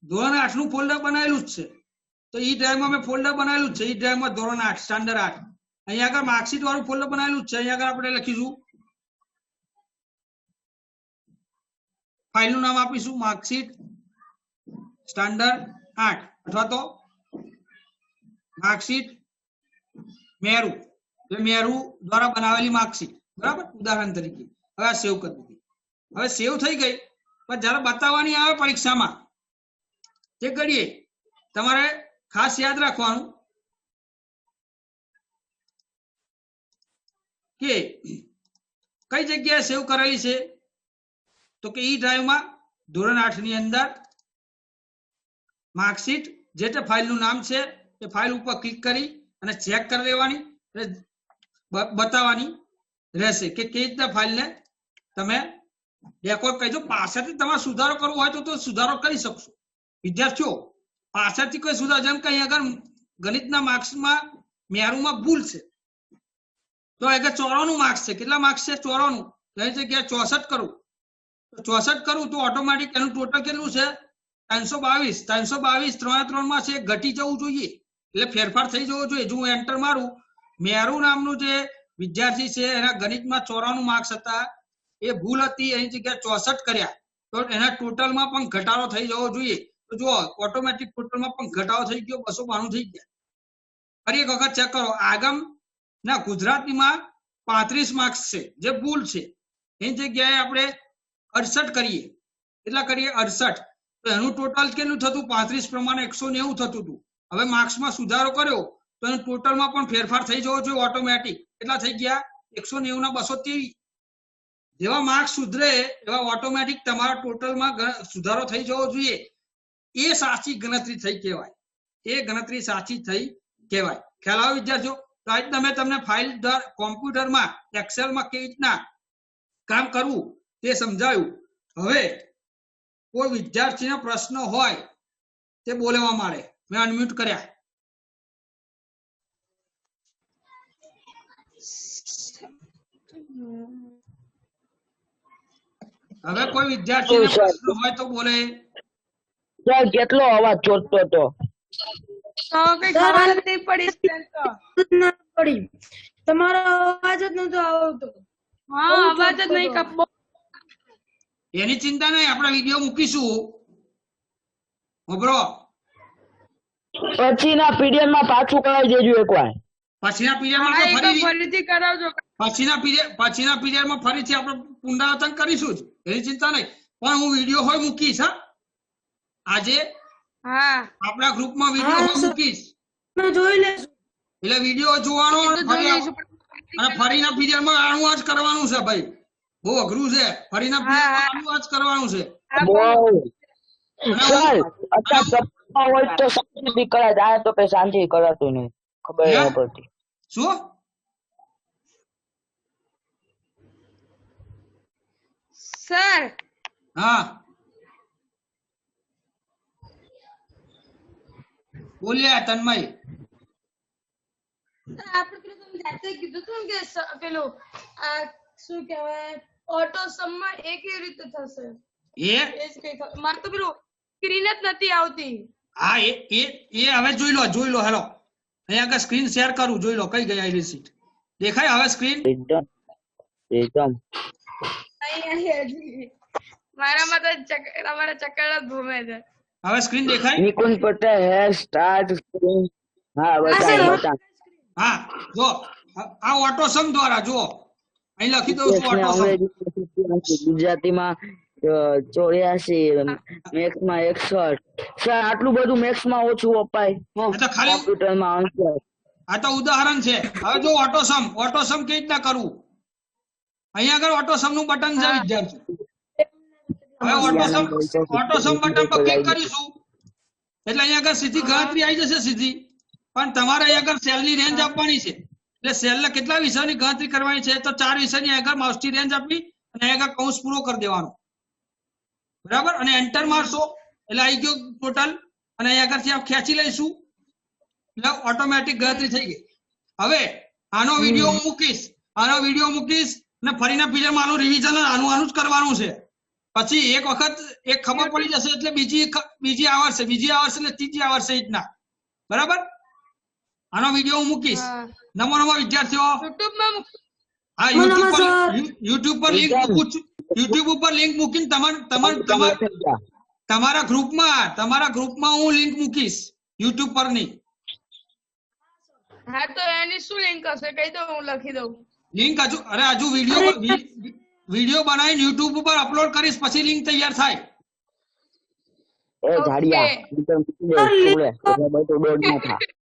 ધોરણ 8 નું ફોલ્ડર બનાવેલું જ છે, તો ઈ ડ્રાઈવમાં મેં ફોલ્ડર બનાવેલું જ છે. ઈ ડ્રાઈવમાં ધોરણ 8 સ્ટાન્ડર્ડ 8 અહીંયા આગળ માર્કશીટ વાળું ફોલ્ડર બનાવેલું જ છે. અહીંયા આગળ આપણે લખીશું, ફાઇલનું નામ આપીશું માર્કશીટ સ્ટાન્ડર્ડ 8 અથવા તો માર્કશીટ મેરુ દ્વારા બનાવેલી માર્કશીટ, બરાબર, ઉદાહરણ તરીકે. હવે આ સેવ કરી દીધી. હવે સેવ થઈ ગઈ, પણ જયારે બતાવવાની આવે પરીક્ષામાં તે કરીએ તમારે ખાસ યાદ રાખવાનું કે કઈ જગ્યાએ સેવ કરેલી છે, તો કે ઈ ડ્રાઈવમાં ધોરણ 8 ની અંદર માર્કશીટ જે તે ફાઇલનું નામ છે એ ફાઇલ ઉપર ક્લિક કરી અને ચેક કરી લેવાની, બતાવવાની રહેશે કે કઈ રીતના ફાઇલને તમે ડેકોર કરજો. પાછળથી તમારે સુધારો કરવો હોય તો સુધારો કરી શકશો વિદ્યાર્થીઓ. પાછળથી કોઈ સુધારો, જેમ કે અહીં આગળ ગણિતના માર્ક્સમાં મેરુમાં ભૂલ છે તો આગળ 94 માર્ક્સ છે. કેટલા માર્ક્સ છે? 94. એની જગ્યાએ 64 કરું તો 64 કરું તો ઓટોમેટિક એનું ટોટલ કેટલું છે? 322. 322 3 માં છે, ઘટી જવું જોઈએ, એટલે ફેરફાર થઈ જવો જોઈએ. જો હું એન્ટર મારું, મેરુ નામનું જે વિદ્યાર્થી છે એના ગણિતમાં 94 માર્ક્સ હતા, એ ભૂલ હતી, એની જગ્યાએ 64 કર્યા તો એના ટોટલમાં પણ ઘટાડો થઈ જવો જોઈએ. તો જુઓ ઓટોમેટિક ટોટલમાં પણ ઘટાડો થઈ ગયો, 292 થઈ ગયા. ફરી એક વખત ચેક કરો. આગમના ગુજરાતીમાં 35 માર્ક્સ છે જે ભૂલ છે, એની જગ્યાએ આપણે 68 કરીએ. કેટલા કરીએ? 68. તો એનું ટોટલ કેટલું થતું? 35 પ્રમાણે 190 થતું હતું. હવે માર્ક્સમાં સુધારો કર્યો તો એનું ટોટલમાં પણ ફેરફાર થઈ જવો જોઈએ ઓટોમેટિક. કેટલા થઈ ગયા? 190 ના 223. જેવા માર્ક્સ સુધરે એવા ઓટોમેટિક તમારા ટોટલમાં સુધારો થઈ જવો જોઈએ. એ સાચી ગણતરી થઈ કહેવાય. એ ગણતરી સાચી થઈ કહેવાય. ખ્યાલ આવે વિદ્યાર્થીઓ? તો આ રીતના મેં તમને ફાઇલ કોમ્પ્યુટરમાં એક્સેલમાં કેવી રીતના કામ કરવું તે સમજાવ્યું. હવે કોઈ વિદ્યાર્થીનો પ્રશ્ન હોય તે બોલવા માંડે. મેં અનમ્યુટ કર્યા. હવે કોઈ વિદ્યાર્થીનો પ્રશ્ન હોય તો બોલે. કેટલો અવાજ ચોટતો હતો? તમારો અવાજ જ નતો આવતો. હા, અવાજ જ નહીં કપો. એની ચિંતા નહીં, આપણે વિડીયો મૂકીશું. બરો પછીના પીડીએફ માં પાછું કરાવી દેજો એકવાર. પછીના પીડીએફ માં ફરીથી કરાવજો. પછીના પીરિયડમાં ફરીથી આપણે પુનરાવર્તન કરીશું જ, એની ચિંતા નહીં. પણ હું વિડીયો હોય મૂકીશ. હા, આજે હા આપણા ગ્રુપમાં વિડીયો હોય મૂકીશ, અમે જોઈ લેશું. એટલે વિડીયો જોવાનો એ તો જોઈ લઈશું. અને ફરીના પીરિયડમાં આનું આ જ કરવાનું છે ભાઈ. બહુ અઘરું છે. ફરીના પીરિયડમાં આનું આ જ કરવાનું છે. હા, બહુ અને સર અત્યારે સપના હોય તો શાંતિથી કરાય, આ તો કઈ શાંતિ કરાતું નહીં, ખબર હે? ન પડતી. શું સર હા બોલ્યા તન્મય. આપણે પેલું તમે જાતે કીધું હતું ને કે પેલું આ શું કહેવાય ઓટો સમમાં એ કેવી રીતે થશે? એ એ જ કઈ મારે તો પેલું સ્ક્રીન જ નથી આવતી. હા એ હવે જોઈ લો હેલો, અહીંયા આગળ સ્ક્રીન શેર કરું, જોઈ લો કઈ ગઈ આઈ રિસીટ દેખાય હવે સ્ક્રીન. એકદમ અહીંયા હજી મારામાં તો તમારા ચક્કર જ ઘૂમે છે. હવે સ્ક્રીન દેખાય. Nikunj Patel hair start screen. હા બતા. હા જો આ ઓટોસમ દ્વારા જો અહીં લખી દઉં છું ઓટોસમ. ગુજરાતીમાં 84, મેક્સમાં 61. સર આટલું બધું મેક્સમાં ઓછું અપાય આ તો ખાલી કોમ્પ્યુટરમાં આન્સર. આ તો ઉદાહરણ છે. હવે જો ઓટોસમ કેવી રીતના કરવું, અહીંયા આગળ ઓટોસમ નું બટન છે વિદ્યાર્થી. હવે ઓટોસમ બટન પર ક્લિક કરીશું એટલે અહીંયા આગળ સીધી ગણતરી આવી જશે સીધી. પણ તમારે અહીંયા આગળ સેલની રેન્જ આપવાની છે, એટલે સેલના કેટલા વિષયની ગણતરી કરવાની છે તો 4 વિષયની આગળ માઉસની રેન્જ આપી અને અહીંયા આગળ કૌંસ પૂરો કરી દેવાનો, બરાબર. અને એન્ટર મારશો એટલે આવી ગયો ટોટલ, અને અહીંયા આગળથી આપ ખેંચી લઈશું એટલે ઓટોમેટિક ગણતરી થઈ ગઈ. હવે આનો વિડીયો હું મૂકીશ અને ફરીના પીરિયડમાં આનું રિવિઝન આનું જ કરવાનું છે. પછી એક વખત એક ખબર પડી જશે એટલે બીજી આવશે એટલે ત્રીજી આવશે રીતના, બરાબર. આનો વિડીયો હું મૂકીશ. નમો વિદ્યાર્થીઓ. હા યુટ્યુબ પર લિંક મૂકું છું. યુટ્યુબ ઉપર લિંક મૂકીને તમારા ગ્રુપમાં હું લિંક મૂકીશ યુટ્યુબ પરની. હા તો એની શું લિંક હશે કહી દો, હું લખી દઉં. લિંક હજુ વિડીયો બનાવીને યુટ્યુબ ઉપર અપલોડ કરીશ પછી લિંક તૈયાર થાય. એ ઝાડિયા